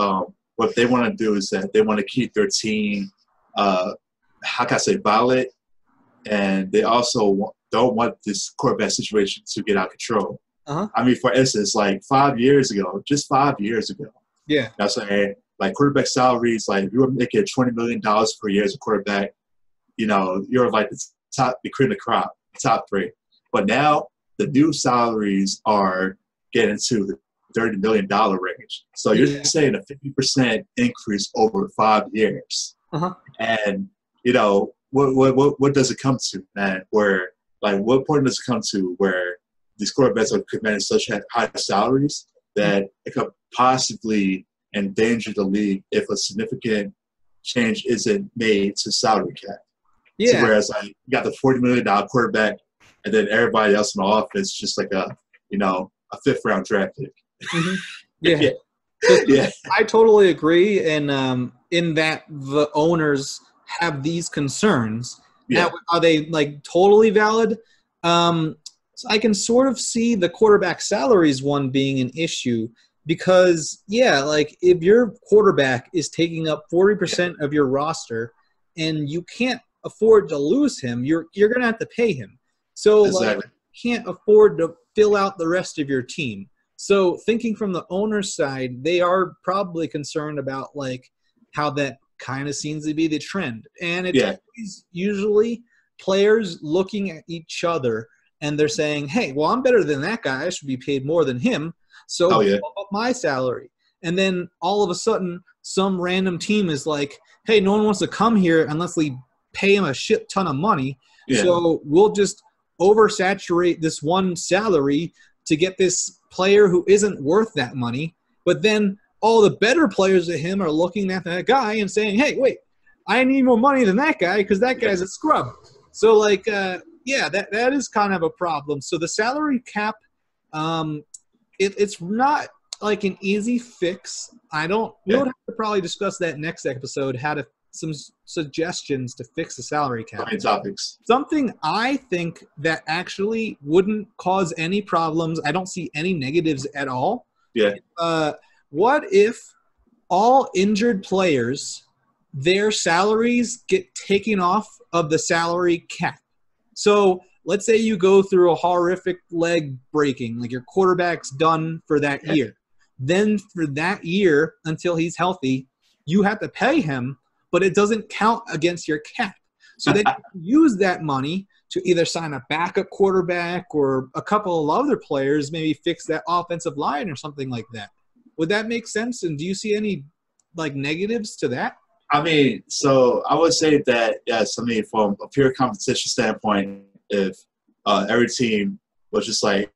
what they want to do is that they want to keep their team, violent, and they also don't want this quarterback situation to get out of control. I mean, for instance, 5 years ago, just 5 years ago, I'm saying, quarterback salaries, if you were making $20 million per year as a quarterback, you're the cream of the crop, top 3. But now the new salaries are getting to the $30 million range. So you're saying a 50% increase over 5 years. And, what does it come to, man? Where, what point does it come to where these quarterbacks are commanding such high salaries that it could possibly endanger the league if a significant change isn't made to salary cap? Yeah. So whereas, you got the $40 million quarterback, and then everybody else in the offense just a 5th round draft pick. Mm-hmm. I totally agree, and in that the owners have these concerns. Now, are they totally valid? So I can sort of see the quarterback salaries one being an issue because if your quarterback is taking up 40% of your roster and you can't afford to lose him, you're going to have to pay him. So you can't afford to fill out the rest of your team. So thinking from the owner's side, they are probably concerned about like how that kind of seems to be the trend. And it's Yeah. always usually players looking at each other and they're saying, hey, well, I'm better than that guy. I should be paid more than him. So Oh, yeah. bump up my salary. And then all of a sudden, some random team is like, hey, no one wants to come here unless we pay him a shit ton of money. Yeah. So we'll just oversaturate this one salary to get this player who isn't worth that money. But then all the better players of him are looking at that guy and saying, hey, wait, I need more money than that guy because that guy's a scrub. So, like, yeah, that is kind of a problem. So the salary cap, it's not like an easy fix. We'll have to probably discuss that next episode, some suggestions to fix the salary cap. Topics. Something I think that actually wouldn't cause any problems. I don't see any negatives at all. Yeah. What if all injured players, their salaries get taken off of the salary cap? So let's say you go through a horrific leg breaking, like your quarterback's done for that year. Then for that year, until he's healthy, you have to pay him, but it doesn't count against your cap. So they use that money to either sign a backup quarterback or a couple of other players, maybe fix that offensive line or something like that. Would that make sense? And do you see any like negatives to that? I mean, so I would say that, yes, I mean, from a pure competition standpoint, if every team was just like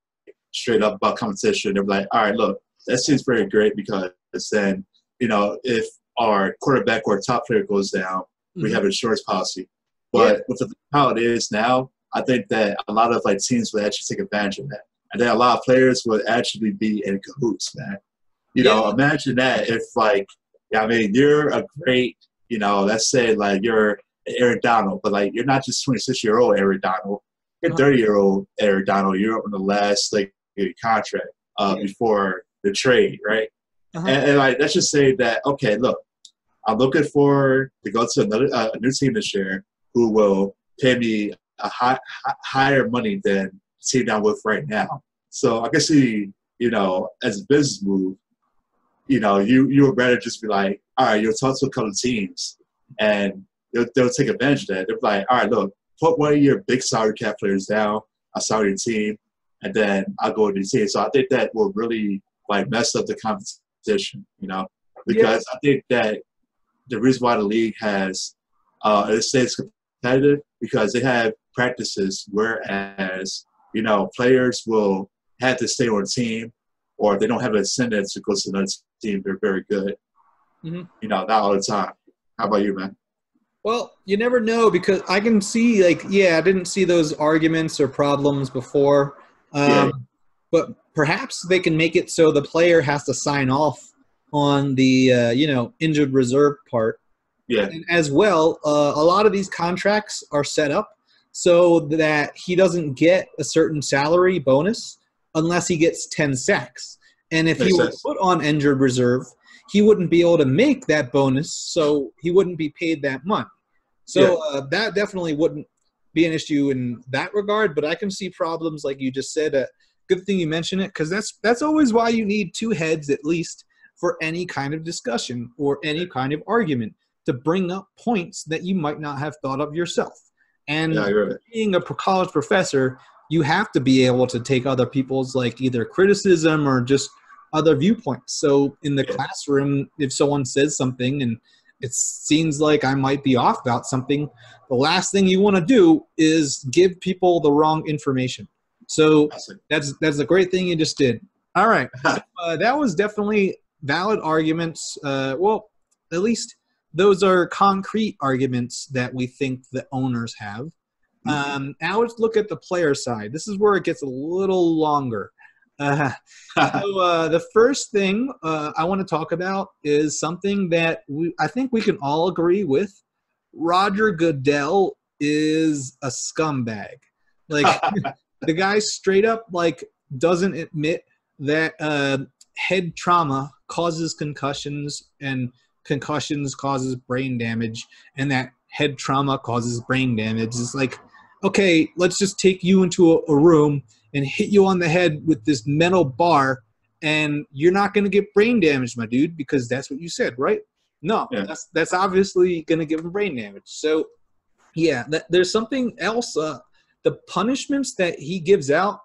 straight up about competition, they're like, all right, look, that seems very great because then, you know, if our quarterback or top player goes down, we have an insurance policy. But with how it is now, I think that a lot of like teams would actually take advantage of that. And then a lot of players would actually be in cahoots, man. You know, imagine that if like, I mean, you're a great, you know, let's say like you're Aaron Donald, but like you're not just 26-year-old Aaron Donald, you're 30-year-old Aaron Donald. You're on the last like contract before the trade, right? And like let's just say that, okay, look, I'm looking to go to a new team this year who will pay me a higher money than the team I'm with right now. So I can see, you know, as a business move, you know, you would rather just be like, all right, you'll talk to a couple of teams and they'll take advantage of that. They'll be like, all right, look, put one of your big salary cap players down, I'll salary your team, and then I'll go to the team. So I think that will really like mess up the competition, you know, because I think that the reason why the league has it stays competitive because they have practices, whereas, you know, players will have to stay on a team or if they don't have an incentive to go to another team, they're very good. You know, not all the time. How about you, man? Well, you never know because I can see, like, I didn't see those arguments or problems before. But perhaps they can make it so the player has to sign off on the, you know, injured reserve part. And as well, a lot of these contracts are set up so that he doesn't get a certain salary bonus unless he gets 10 sacks. And if he were put on injured reserve, he wouldn't be able to make that bonus, so he wouldn't be paid that money. So that definitely wouldn't be an issue in that regard, but I can see problems like you just said. Good thing you mentioned it because that's always why you need two heads at least for any kind of discussion or any kind of argument to bring up points that you might not have thought of yourself. And being a college professor, you have to be able to take other people's like either criticism or just other viewpoints. So in the classroom, if someone says something and it seems like I might be off about something, the last thing you want to do is give people the wrong information. So that's a great thing you just did. All right. So, that was definitely valid arguments. Well, at least those are concrete arguments that we think the owners have. Now let's look at the player side. This is where it gets a little longer. So the first thing I want to talk about is something that I think we can all agree with. Roger Goodell is a scumbag. Like the guy straight up like doesn't admit that head trauma causes concussions and concussions causes brain damage and that head trauma causes brain damage. It's like, okay, let's just take you into a room and hit you on the head with this metal bar and you're not going to get brain damage, my dude, because that's what you said, right? No, Yeah. that's obviously going to give him brain damage. So, yeah, there's something else. The punishments that he gives out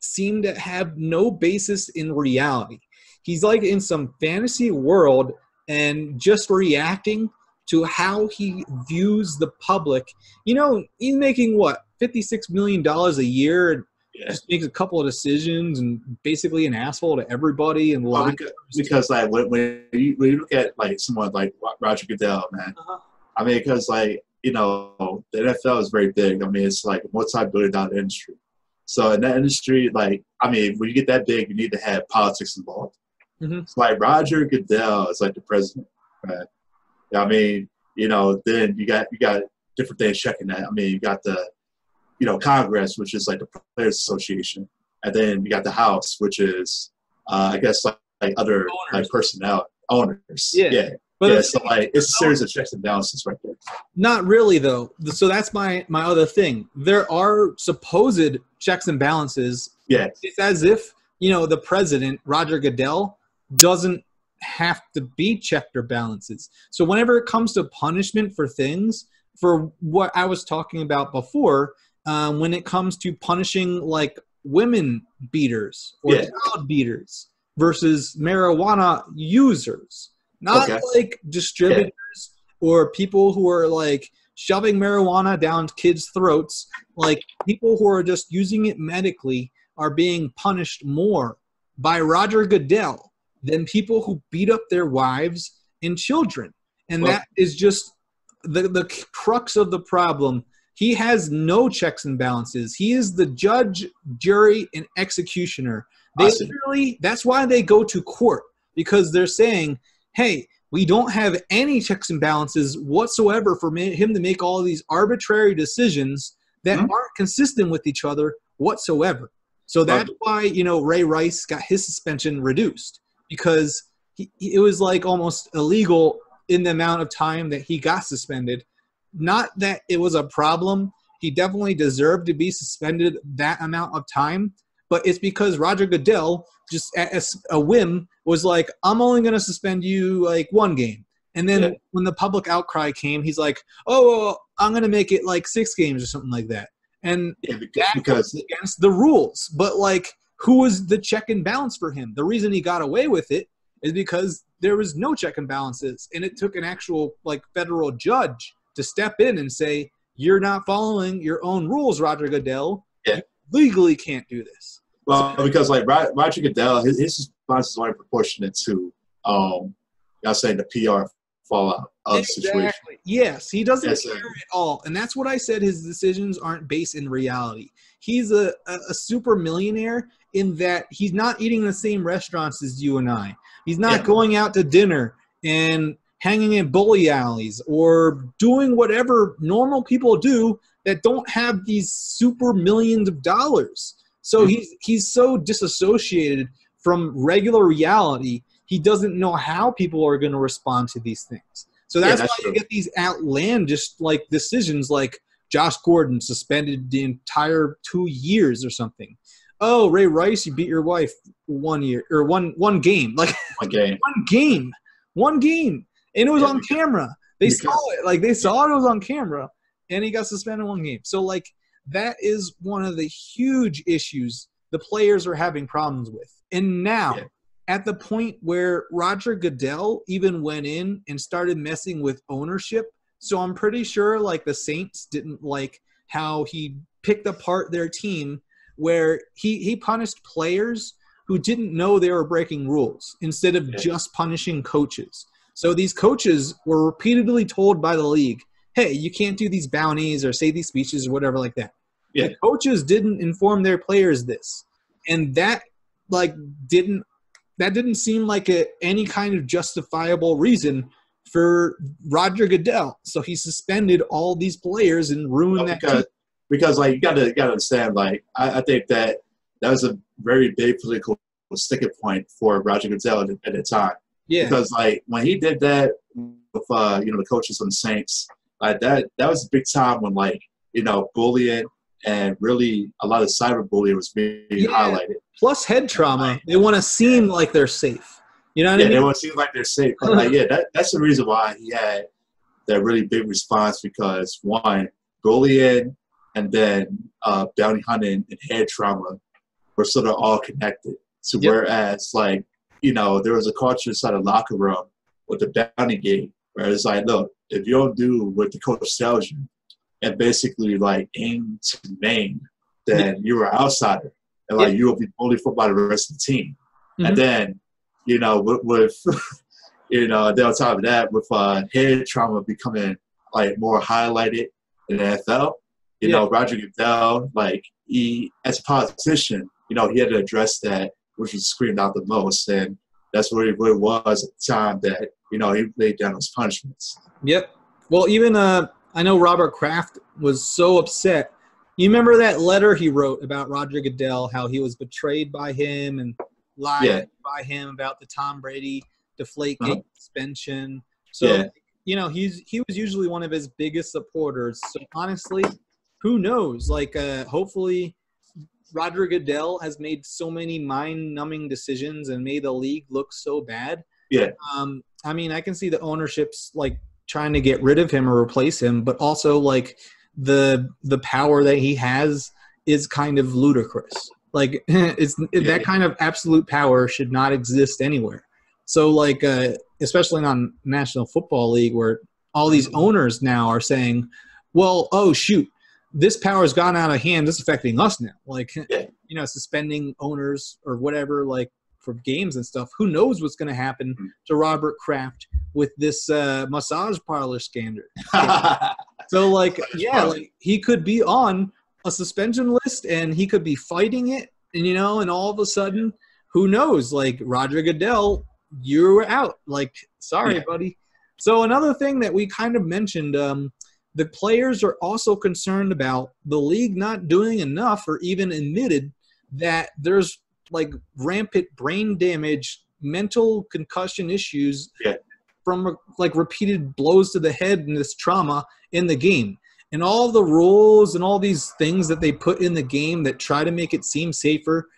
seem to have no basis in reality. He's like in some fantasy world and just reacting to how he views the public. You know, he's making what, $56 million a year, and just makes a couple of decisions and basically an asshole to everybody and lying. Because like when you look at like someone like Roger Goodell, man, I mean, because like, you know, the NFL is very big. I mean, it's like a multi-billion-dollar industry. So in that industry, like, I mean, when you get that big, you need to have politics involved. It's like Roger Goodell is like the president, right? I mean, you know, then you got different things checking that. I mean, you got the, you know, Congress, which is like the Players Association, and then you got the House, which is, I guess, like other owners. Like personnel owners. Yeah. But yeah, so like it's a series of checks and balances right there. Not really, though. So that's my other thing. There are supposed checks and balances. Yeah. It's as if, you know, the president, Roger Goodell, doesn't have to be checked or balances. So whenever it comes to punishment for things, for what I was talking about before, when it comes to punishing like women beaters or child beaters versus marijuana users, not like distributors or people who are like shoving marijuana down kids' throats, like people who are just using it medically are being punished more by Roger Goodell than people who beat up their wives and children. And that is just the crux of the problem. He has no checks and balances. He is the judge, jury, and executioner. They literally, that's why they go to court, because they're saying, hey, we don't have any checks and balances whatsoever for him to make all these arbitrary decisions that aren't consistent with each other whatsoever. So that's why, you know, Ray Rice got his suspension reduced, because it was like almost illegal in the amount of time that he got suspended. Not that it was a problem. He definitely deserved to be suspended that amount of time, but it's because Roger Goodell just at a whim was like, I'm only going to suspend you like 1 game. And then when the public outcry came, he's like, oh, I'm going to make it like 6 games or something like that. And that goes against the rules. But like, who was the check and balance for him? The reason he got away with it is because there was no check and balances. And it took an actual like federal judge to step in and say, you're not following your own rules, Roger Goodell. You legally can't do this. Well, because like Roger Goodell, his responses aren't proportionate to, y'all saying the PR fallout of the situation. Yes, he doesn't care at all. And that's what I said, his decisions aren't based in reality. He's a super millionaire in that he's not eating in the same restaurants as you and I. He's not going out to dinner and hanging in bully alleys or doing whatever normal people do that don't have these super millions of dollars. So he's so disassociated from regular reality, he doesn't know how people are going to respond to these things. So that's why you get these outlandish like decisions, like Josh Gordon suspended the entire 2 years or something. Oh, Ray Rice, you beat your wife 1 year or one game, like 1 game, and it was on camera. They saw it, like they saw it was on camera, and he got suspended 1 game. So like that is one of the huge issues the players are having problems with. And now, at the point where Roger Goodell even went in and started messing with ownership, so I'm pretty sure like the Saints didn't like how he picked apart their team, where he punished players who didn't know they were breaking rules instead of just punishing coaches. So these coaches were repeatedly told by the league, hey, you can't do these bounties or say these speeches or whatever like that. The coaches didn't inform their players this. And that didn't seem like any kind of justifiable reason for Roger Goodell. So he suspended all these players and ruined that team. Because like you gotta understand, like I think that was a very big political sticking point for Roger Goodell at the time. Yeah. Because like when he did that with the coaches on the Saints, like that was a big time when like bullying and really a lot of cyberbullying was being highlighted. plus head trauma. They want to seem like they're safe. You know what I mean? They want to seem like they're safe. But like, that's the reason why he had that really big response, because one, bullying and then bounty hunting and head trauma were sort of all connected. So whereas like, there was a culture inside the locker room with the bounty gate, where it's like, look, if you don't do what the coach tells you and basically like aim to name, then you're an outsider. And like you will be bullied for by the rest of the team. And then, with then on top of that, with head trauma becoming like more highlighted in the NFL, Roger Goodell, like he, as a politician, he had to address that, which was screamed out the most. And that's what it really was at the time that, he laid down those punishments. Yep. Well, even I know Robert Kraft was so upset. You remember that letter he wrote about Roger Goodell, how he was betrayed by him and lied by him about the Tom Brady Deflategate suspension. So, he was usually one of his biggest supporters. So, honestly, who knows? Like, hopefully Roger Goodell has made so many mind-numbing decisions and made the league look so bad. Yeah. I mean, I can see the ownership's, like, trying to get rid of him or replace him, but also, like, the power that he has is kind of ludicrous. Like, that kind of absolute power should not exist anywhere. So, like, especially on National Football League, where all these owners now are saying, well, oh, shoot, this power has gone out of hand. This is affecting us now. Like, suspending owners or whatever, like, for games and stuff. Who knows what's going to happen to Robert Kraft with this massage parlor scandal. So, like, like he could be on a suspension list and he could be fighting it, and and all of a sudden, who knows? Like, Roger Goodell, you were out. Like, sorry, buddy. So another thing that we kind of mentioned, the players are also concerned about the league not doing enough, or even admitted that there's like rampant brain damage, mental concussion issues from like repeated blows to the head and this trauma in the game. And all the rules and all these things that they put in the game that try to make it seem safer,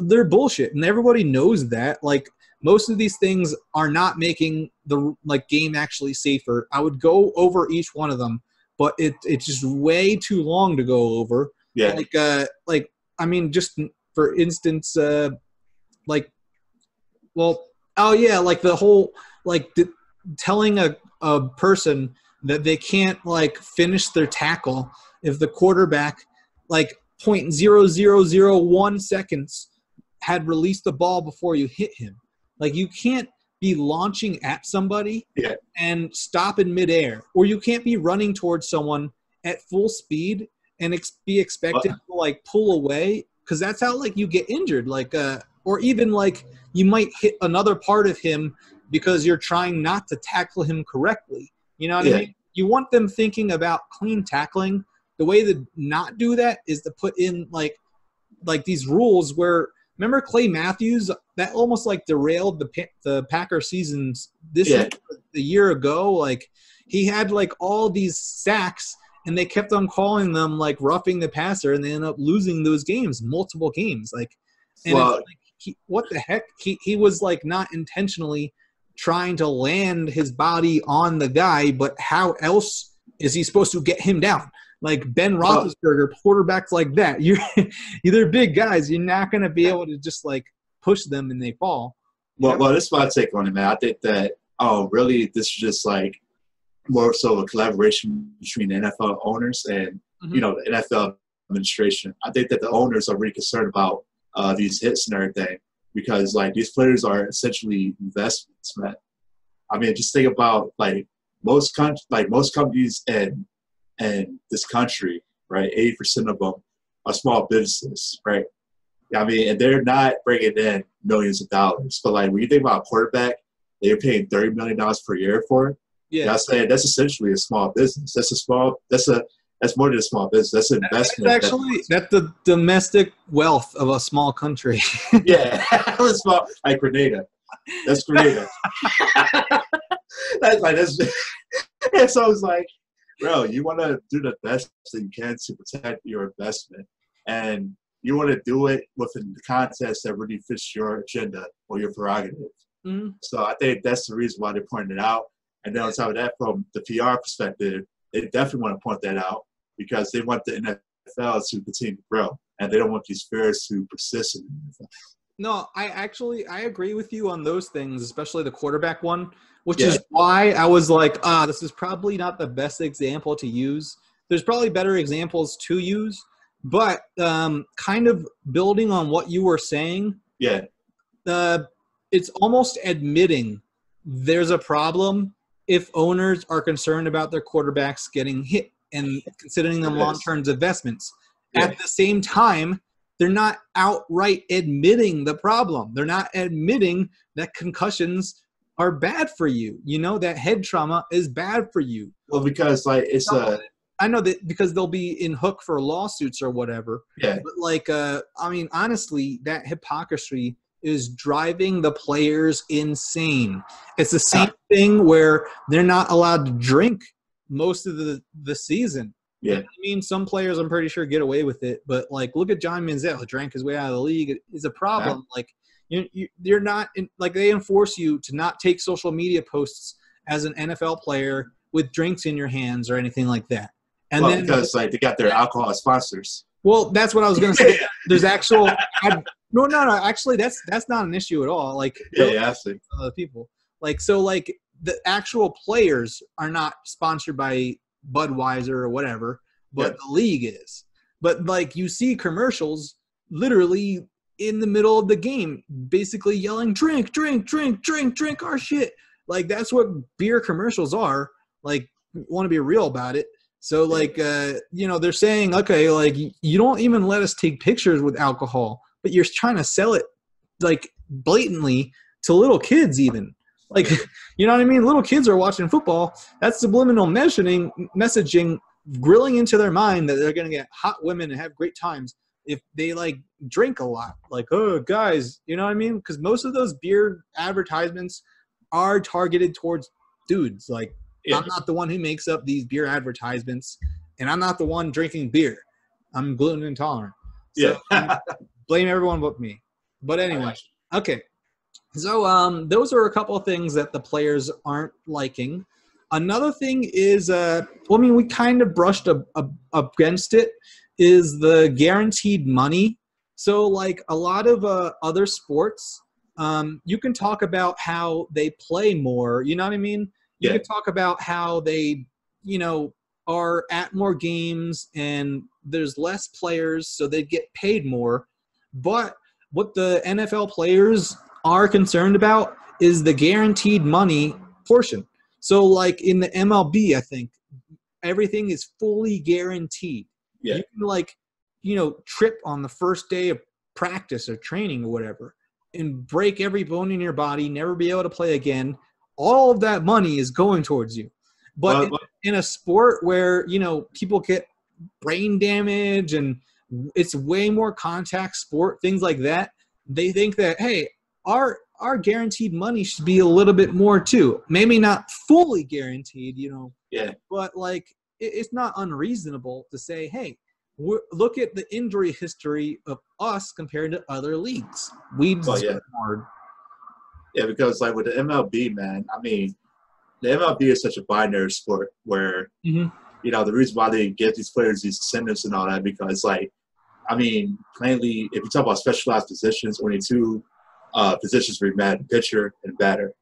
they're bullshit. And everybody knows that. Like, most of these things are not making the game actually safer. I would go over each one of them, but it's just way too long to go over. Yeah. Like I mean, just for instance, like the whole telling a person that they can't like finish their tackle if the quarterback like 0.0001 seconds had released the ball before you hit him. Like, you can't be launching at somebody and stop in midair, or you can't be running towards someone at full speed and be expected to like pull away, because that's how like you get injured. Like, or even like you might hit another part of him because you're trying not to tackle him correctly. You know what I mean? You want them thinking about clean tackling. The way to not do that is to put in like these rules where, remember Clay Matthews, that almost like derailed the Packer seasons the year ago. Like, he had like all these sacks and they kept on calling them like roughing the passer, and they ended up losing those games, multiple games. Like, and it's like, what the heck? He was like not intentionally trying to land his body on the guy, but how else is he supposed to get him down? Like Ben Roethlisberger, quarterbacks like that, they're big guys. You're not going to be able to just like push them and they fall. Well, this is my take on it, man. I think that really this is just like more so a collaboration between the NFL owners and the NFL administration. I think that the owners are really concerned about these hits and everything, because like these players are essentially investments, man. I mean, just think about like most companies in this country, right? 80% of them are small businesses, right? I mean, and they're not bringing in millions of dollars. But like when you think about a quarterback, they're paying $30 million per year for it. Yeah, I'm saying that's essentially a small business. That's more than a small business. That's an investment. That's the domestic wealth of a small country. Yeah, small, like Grenada. That's Grenada. And so it's like, bro, you want to do the best that you can to protect your investment. And you want to do it within the context that really fits your agenda or your prerogative. Mm-hmm. So I think that's the reason why they're pointing it out. And then on top of that, from the PR perspective, they definitely want to point that out because they want the NFL to continue to grow, and they don't want these fears to persist in the NFL. No, I agree with you on those things, especially the quarterback one, which is why I was like, this is probably not the best example to use. There's probably better examples to use, but kind of building on what you were saying, it's almost admitting there's a problem if owners are concerned about their quarterbacks getting hit and considering them long-term investments. Yeah. At the same time, they're not outright admitting the problem. They're not admitting that concussions are bad for you. You know, that head trauma is bad for you. Well, because like it's I know that because they'll be in hook for lawsuits or whatever. Yeah. But like, I mean, honestly, that hypocrisy is driving the players insane. It's the same thing where they're not allowed to drink most of the season. Yeah. I mean, some players I'm pretty sure get away with it, but like, look at John Manziel, who drank his way out of the league. It's a problem. Yeah. Like, you're not like they enforce you to not take social media posts as an NFL player with drinks in your hands or anything like that. And then because like they got their alcohol sponsors. Well, that's what I was going to say. There's actual no. Actually, that's not an issue at all. Like I see. Other people like so like the actual players are not sponsored by Budweiser or whatever, but the league is. But like you see commercials literally in the middle of the game, basically yelling, "Drink, drink, drink, drink, drink our shit." Like that's what beer commercials are. Like, want to be real about it. So, like, they're saying, okay, like, you don't even let us take pictures with alcohol, but you're trying to sell it, like, blatantly to little kids even. Like, you know what I mean? Little kids are watching football. That's subliminal messaging grilling into their mind that they're going to get hot women and have great times if they, like, drink a lot. Like, oh, guys, you know what I mean? Because most of those beer advertisements are targeted towards dudes, like, I'm not the one who makes up these beer advertisements, and I'm not the one drinking beer. I'm gluten intolerant. So blame everyone but me. But anyway, okay. So those are a couple of things that the players aren't liking. Another thing is, we kind of brushed up against it, is the guaranteed money. So, like a lot of other sports, you can talk about how they play more. You know what I mean? You can talk about how they, are at more games and there's less players, so they get paid more. But what the NFL players are concerned about is the guaranteed money portion. So, like in the MLB, I think everything is fully guaranteed. Yeah. You can, trip on the first day of practice or training or whatever and break every bone in your body, never be able to play again. All of that money is going towards you. But in a sport where, people get brain damage and it's way more contact sport, things like that, they think that, hey, our guaranteed money should be a little bit more too. Maybe not fully guaranteed, but like it's not unreasonable to say, hey, look at the injury history of us compared to other leagues. We deserve more. Yeah, because like with the MLB, man, I mean, the MLB is such a binary sport where, the reason why they get these players these incentives and all that, because like, I mean, plainly, if you talk about specialized positions, only two positions where you mad, pitcher and batter.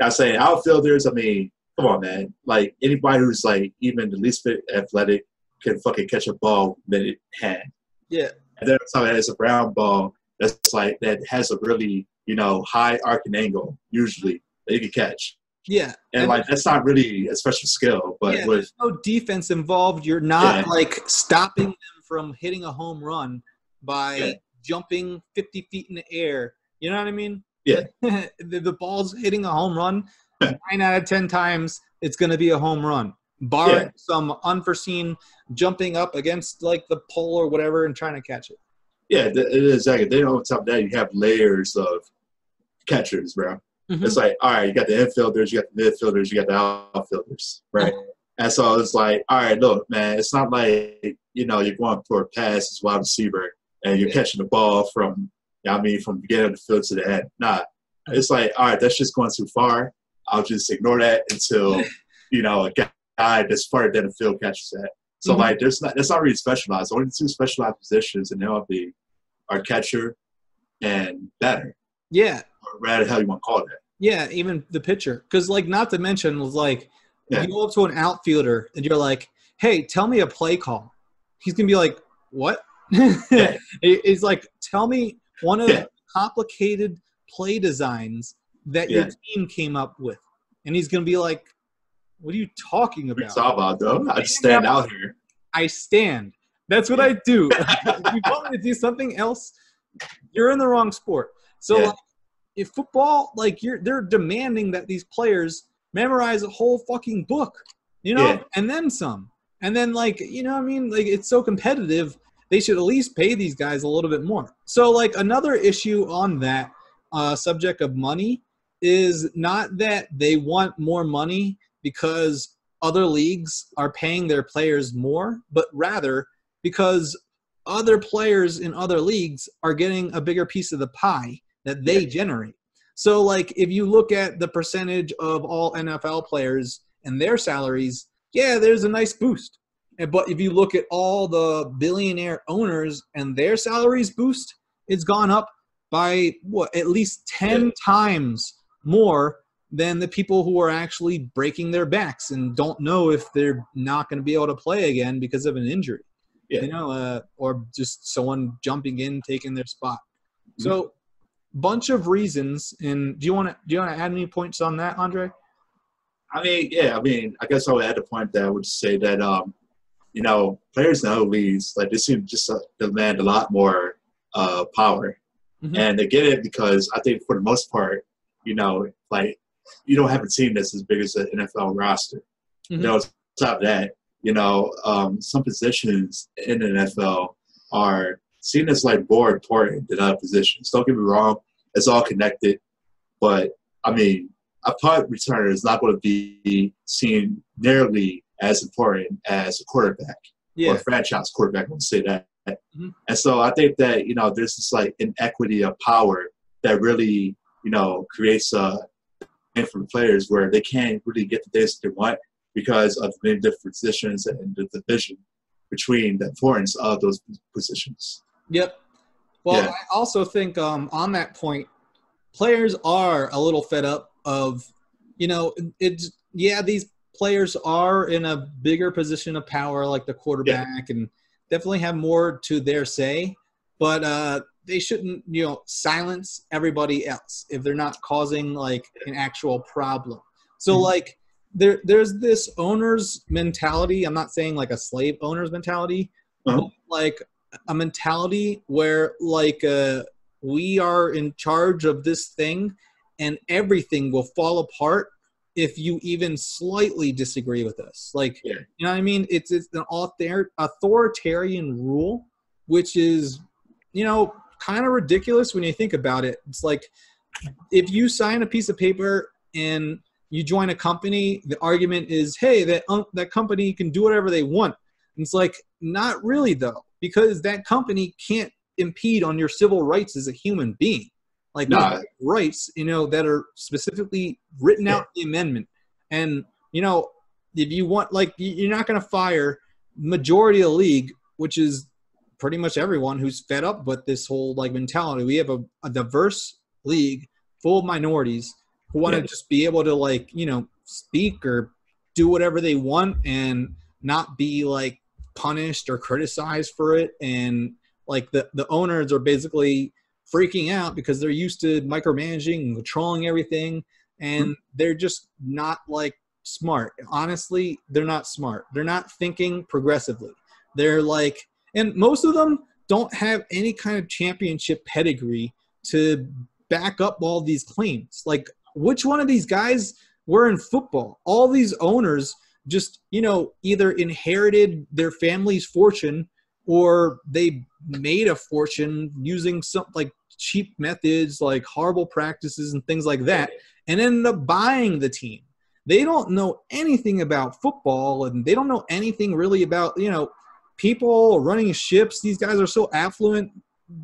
I'm saying outfielders, I mean, come on, man. Like anybody who's like even the least bit athletic can fucking catch a ball with a hand. Yeah. And then it's a ground ball that's like, that has a really, high arcing angle, usually, that you can catch. Yeah. And like, that's not really a special skill. But there's no defense involved. You're not, like, stopping them from hitting a home run by jumping 50 feet in the air. You know what I mean? Yeah. The ball's hitting a home run. 9 out of 10 times, it's going to be a home run. Barring some unforeseen jumping up against, like, the pole or whatever and trying to catch it. Yeah, it is exactly. Then on top of that, you have layers of catchers, bro. Mm-hmm. It's like, all right, you got the infielders, you got the midfielders, you got the outfielders, right? And so it's like, all right, look, man, it's not like, you're going for a pass as wide receiver and you're catching the ball from, from beginning of the field to the end. Nah, it's like, all right, that's just going too far. I'll just ignore that until, a guy that's farther down the field catches that. So, that's not really specialized. Only two specialized positions in MLB are catcher and batter. Yeah. Or whatever the hell you want to call that. Yeah, even the pitcher. Because, not to mention, you go up to an outfielder and you're like, hey, tell me a play call. He's going to be like, what? Yeah. He's like, tell me one of the complicated play designs that your team came up with. And he's going to be like, what are you talking about? What are you talking about, though? I just stand out here. I stand. That's what I do. If you want me to do something else, you're in the wrong sport. So, if football, they're demanding that these players memorize a whole fucking book, and then some. And then, it's so competitive, they should at least pay these guys a little bit more. So, another issue on that subject of money is not that they want more money because other leagues are paying their players more, but rather because other players in other leagues are getting a bigger piece of the pie that they generate. So, if you look at the percentage of all NFL players and their salaries, there's a nice boost. But if you look at all the billionaire owners and their salaries boost, it's gone up by, at least 10 times more than the people who are actually breaking their backs and don't know if they're not going to be able to play again because of an injury. Or just someone jumping in, taking their spot. So, bunch of reasons. And do you want to add any points on that, Andre? I guess I would add the point that I would say that, players in other leagues, they seem just to demand a lot more power. And they get it because I think for the most part, you don't have a team that's as big as the NFL roster. On top of that, some positions in the NFL are seen as more important than other positions. Don't get me wrong, it's all connected. But a punt returner is not going to be seen nearly as important as a quarterback or a franchise quarterback. I would say that. And so I think that, there's this inequity of power that really, creates a thing for the players where they can't really get the things they want because of the many different positions and the division between the importance of those positions. Yep. Well, I also think on that point, players are a little fed up of, these players are in a bigger position of power like the quarterback and definitely have more to their say, but they shouldn't, silence everybody else if they're not causing an actual problem. So there's this owner's mentality. I'm not saying a slave owner's mentality, but a mentality where we are in charge of this thing and everything will fall apart if you even slightly disagree with us. You know what I mean? It's an authoritarian rule, which is, kind of ridiculous when you think about it. It's if you sign a piece of paper and you join a company, the argument is, hey, that company can do whatever they want. And it's not really, though, because that company can't impede on your civil rights as a human being. Rights, that are specifically written out in the amendment. And, if you want, you're not going to fire majority of the league, which is pretty much everyone who's fed up with this whole mentality. We have a diverse league full of minorities who want to just be able to speak or do whatever they want and not be punished or criticized for it. And the owners are basically freaking out because they're used to micromanaging and controlling everything, and they're just not smart. Honestly, they're not smart. They're not thinking progressively. They're and most of them don't have any kind of championship pedigree to back up all these claims. Which one of these guys were in football? All these owners just, either inherited their family's fortune or they made a fortune using some cheap methods, horrible practices and things like that, and ended up buying the team. They don't know anything about football, and they don't know anything really about, people running ships. These guys are so affluent.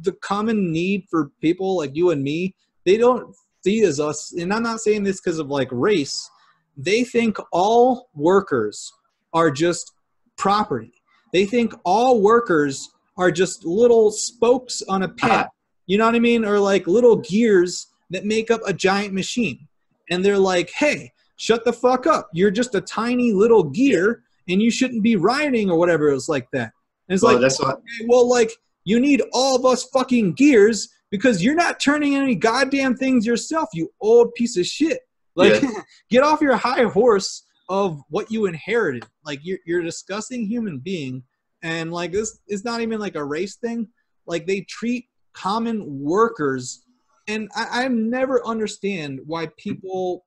the common need for people like you and me, they don't see as us. And I'm not saying this because of like race. They think all workers are just property. They think all workers are just little spokes on a pen. You know what I mean? Or like little gears that make up a giant machine. And they're like, hey, shut the fuck up. You're just a tiny little gear and you shouldn't be riding or whatever. It was like that. And it's like, that's okay, well, like, you need all of us fucking gears because you're not turning any goddamn things yourself, you old piece of shit. Like, get off your high horse of what you inherited. Like, you're a disgusting human being. And, like, this is not even, like, a race thing. Like, they treat common workers. And I never understand why people,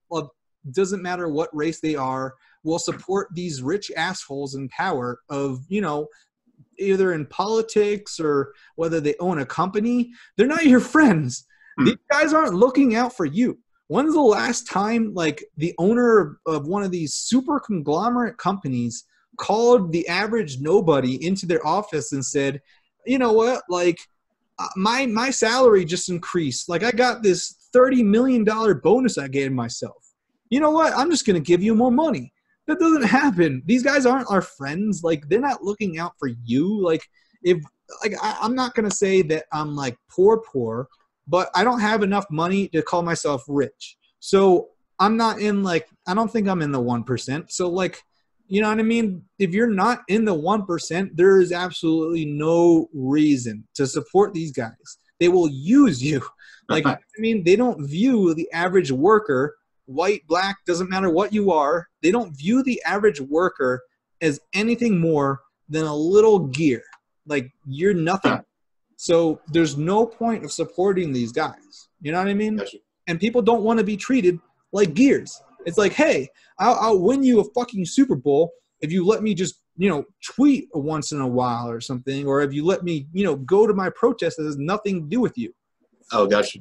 doesn't matter what race they are, will support these rich assholes in power of, you know, either in politics or whether they own a company. They're not your friends. These guys aren't looking out for you. When's the last time, like, the owner of one of these super conglomerate companies called the average nobody into their office and said, you know what, like, my salary just increased. Like, I got this $30 million bonus I gave myself. You know what? I'm just going to give you more money. That doesn't happen. These guys aren't our friends. Like, they're not looking out for you. Like, I'm not going to say that I'm, like, poor, but I don't have enough money to call myself rich. So I'm not in, like, I don't think I'm in the 1%. So, like, you know what I mean? If you're not in the 1%, there is absolutely no reason to support these guys. They will use you. Like, I mean, they don't view the average worker, white, black, doesn't matter what you are. They don't view the average worker as anything more than a little gear. Like, you're nothing. So there's no point of supporting these guys. You know what I mean? Gotcha. And people don't want to be treated like gears. It's like, hey, I'll win you a fucking Super Bowl if you let me just, you know, tweet once in a while or something, or if you let me, you know, go to my protest that has nothing to do with you. Oh, gotcha.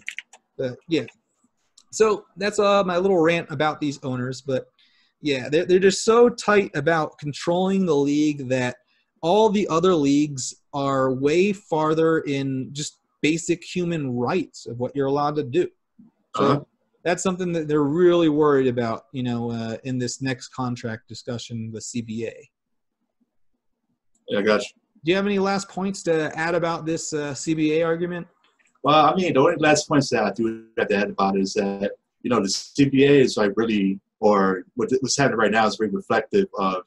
Yeah. So that's my little rant about these owners. But, yeah, they're just so tight about controlling the league that all the other leagues are way farther in just basic human rights of what you're allowed to do. So that's something that they're really worried about, you know, in this next contract discussion with CBA. Yeah, gotcha. Do you have any last points to add about this CBA argument? Well, I mean, the only last points that I do have to add about is that, you know, the CBA is like really, or what's happening right now is very reflective of,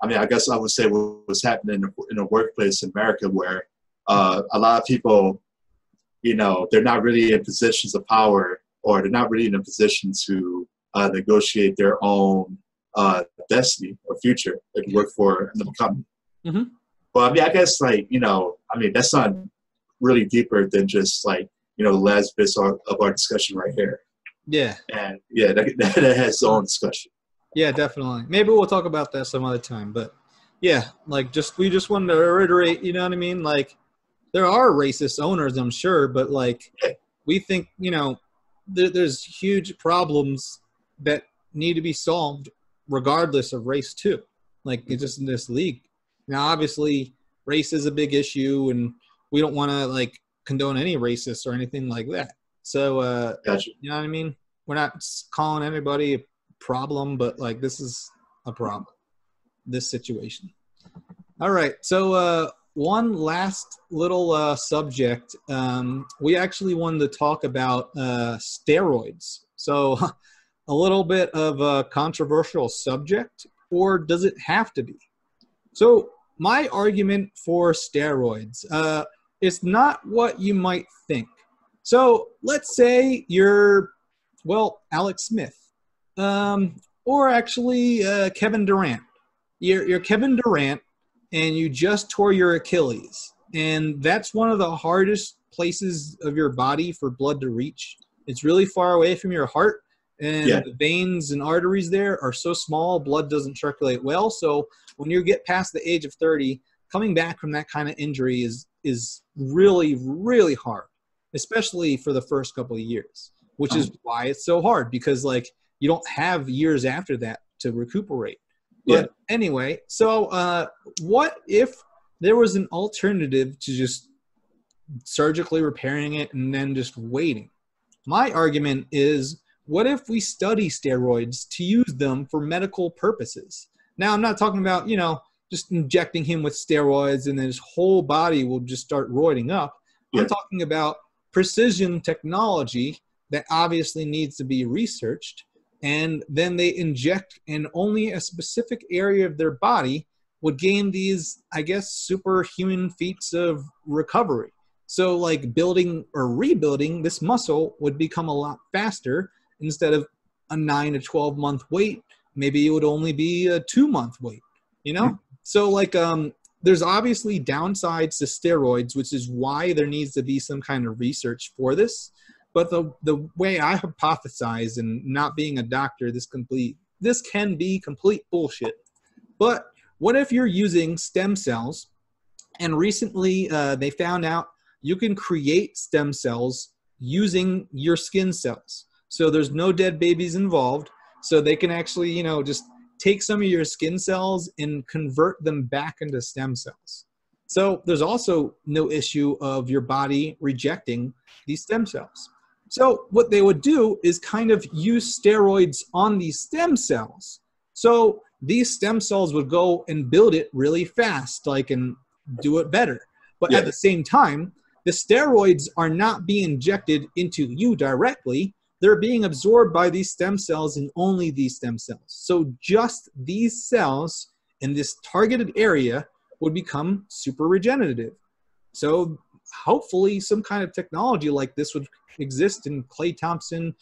I mean, I guess I would say what's happening in the workplace in America, where a lot of people, you know, they're not really in positions of power, or they're not really in a position to negotiate their own destiny or future and work for another company. Mm-hmm. But I mean, I guess, like, you know, I mean, that's not really deeper than just, like, you know, the last bits of our discussion right here. Yeah. And yeah, that has its own discussion. Yeah, definitely. Maybe we'll talk about that some other time. But yeah, like, we just wanted to reiterate, you know what I mean? Like, there are racist owners, I'm sure, but, like, we think, you know, there's huge problems that need to be solved regardless of race too. Like, it's just in this league. Now, obviously, race is a big issue, and we don't want to, like, condone any racist or anything like that. So, Gotcha. you know what I mean? We're not calling anybody a problem, but, like, this is a problem, this situation. All right. So, one last little subject. We actually wanted to talk about steroids. So, a little bit of a controversial subject, or does it have to be? So, my argument for steroids, it's not what you might think. So, let's say you're, well, Alex Smith, or actually Kevin Durant. You're Kevin Durant, and you just tore your Achilles. And that's one of the hardest places of your body for blood to reach. It's really far away from your heart, and the veins and arteries there are so small, blood doesn't circulate well. So when you get past the age of 30, coming back from that kind of injury is really, really hard, especially for the first couple of years, which is why it's so hard, because, like, you don't have years after that to recuperate. But anyway, so what if there was an alternative to just surgically repairing it and then just waiting. My argument is, what if we study steroids to use them for medical purposes? Now, I'm not talking about, just injecting him with steroids and then his whole body will just start roiding up. I'm talking about precision technology that obviously needs to be researched, and then they inject in only a specific area of their body would gain these, I guess, superhuman feats of recovery. So like building or rebuilding this muscle would become a lot faster. Instead of a 9 to 12 month wait, maybe it would only be a 2-month wait, So like there's obviously downsides to steroids, which is why there needs to be some kind of research for this. But the way I hypothesize, and not being a doctor, this can be complete bullshit. But what if you're using stem cells, and recently they found out you can create stem cells using your skin cells. So there's no dead babies involved. So they can actually, just take some of your skin cells and convert them back into stem cells. So there's also no issue of your body rejecting these stem cells. So what they would do is kind of use steroids on these stem cells. So these stem cells would go and build it really fast, and do it better. But at the same time, the steroids are not being injected into you directly. They're being absorbed by these stem cells and only these stem cells. So just these cells in this targeted area would become super regenerative. So hopefully some kind of technology like this would exist, and Klay Thompson,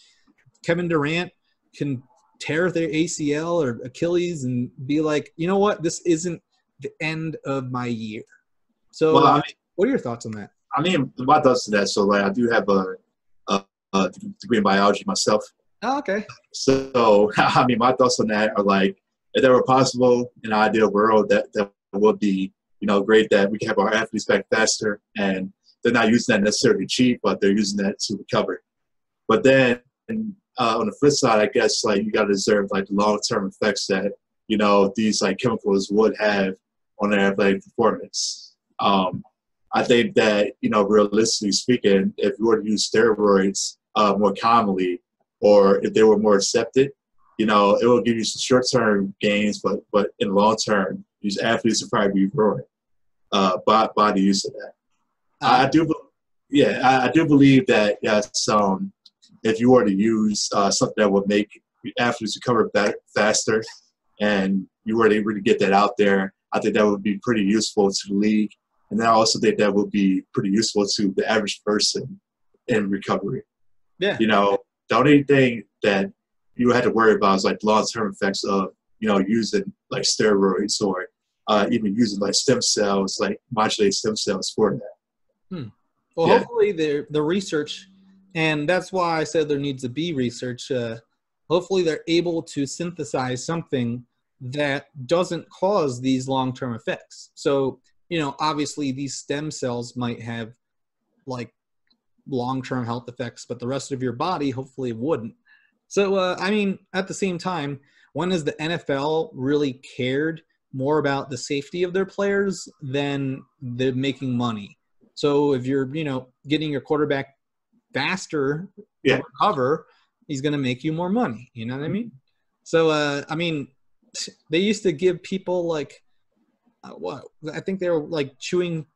Kevin Durant can tear their ACL or Achilles and be like, you know what, this isn't the end of my year. So what are your thoughts on that? My thoughts on that, so I do have a degree in biology myself. Oh, okay. So, my thoughts on that are if that were possible in an ideal world, that would be, great, that we can have our athletes back faster, and they're not using that necessarily cheap, but they're using that to recover. But then on the flip side, I guess you got to observe the long-term effects that, these chemicals would have on their athletic performance. I think that, realistically speaking, if you were to use steroids more commonly, or if they were more accepted, it will give you some short-term gains, but in the long term, these athletes will probably be ruined by the use of that. I do believe that, yes, if you were to use something that would make athletes recover better, faster, and you were to really get that out there, I think that would be pretty useful to the league. And then I also think that would be pretty useful to the average person in recovery. Yeah. The only thing that you had to worry about is long-term effects of, using steroids, or even using stem cells, modulated stem cells for that. Well, hopefully the research, and that's why I said there needs to be research. Hopefully they're able to synthesize something that doesn't cause these long-term effects. So, obviously these stem cells might have long-term health effects, but the rest of your body hopefully wouldn't. So, at the same time, when has the NFL really cared more about the safety of their players than the making money? So if you're, getting your quarterback faster to recover, he's going to make you more money. You know what I mean? So, they used to give people I think they were chewing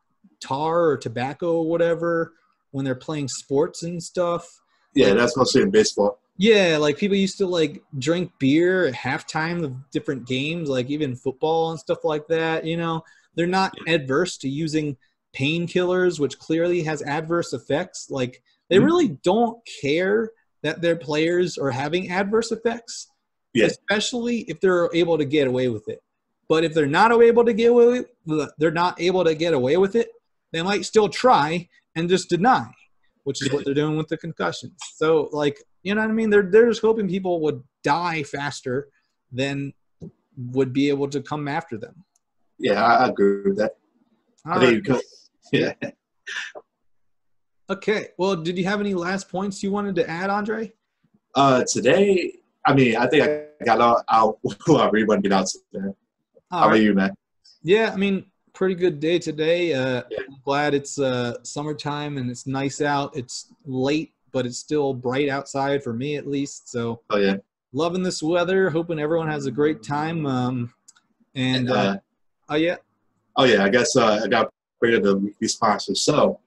tar or tobacco or whatever when they're playing sports and stuff. Yeah, that's mostly in baseball. Yeah, people used to drink beer at halftime of different games, even football and stuff like that. They're not adverse to using painkillers, which clearly has adverse effects. They really don't care that their players are having adverse effects, especially if they're able to get away with it. But if they're not able to get away with it, they might still try and just deny, which is what they're doing with the concussions. So, you know what I mean? They're just hoping people would die faster than would be able to come after them. Yeah, I agree with that. Yeah. Okay. Well, did you have any last points you wanted to add, Andre? Today, I think I got out who I really want to get out today. How about you, man? Yeah, pretty good day today. Yeah. I'm glad it's summertime and it's nice out. It's late, but it's still bright outside for me at least. So Oh yeah. loving this weather. Hoping everyone has a great time. And Oh yeah, oh yeah, I guess I got rid of the weekly sponsor. So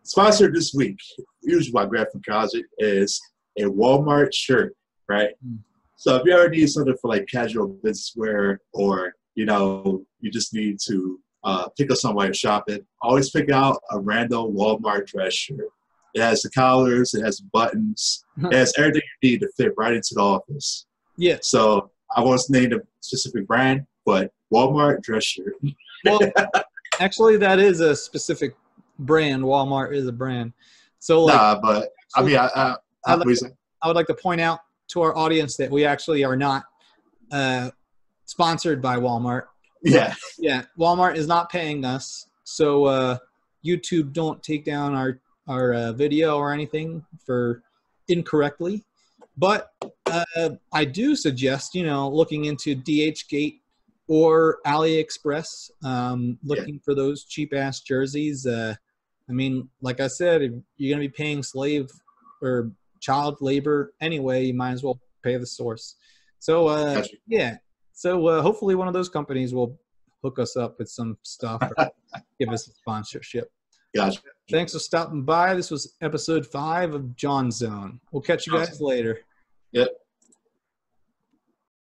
sponsor this week, usually what I grab from Closet is a Walmart shirt, right? So if you ever need something for like casual business wear, or you just need to pick up somewhere shopping, always pick out a random Walmart dress shirt. It has the collars, it has buttons, it has everything you need to fit right into the office. yeah. So I won't name a specific brand, but Walmart dress shirt. Well, actually, that is a specific brand. Walmart is a brand. So like, Nah, but I mean, I would like to point out to our audience that we actually are not sponsored by Walmart. yeah. Yeah, Walmart is not paying us, so YouTube don't take down our video or anything for incorrectly. But I do suggest looking into DHgate or AliExpress, looking for those cheap ass jerseys. I mean, like I said, if you're gonna be paying slave or child labor anyway, you might as well pay the source. So Gotcha. yeah. So hopefully one of those companies will hook us up with some stuff or give us a sponsorship. Gotcha. Thanks for stopping by. This was episode 5 of JawnZone. We'll catch you guys later. Yep.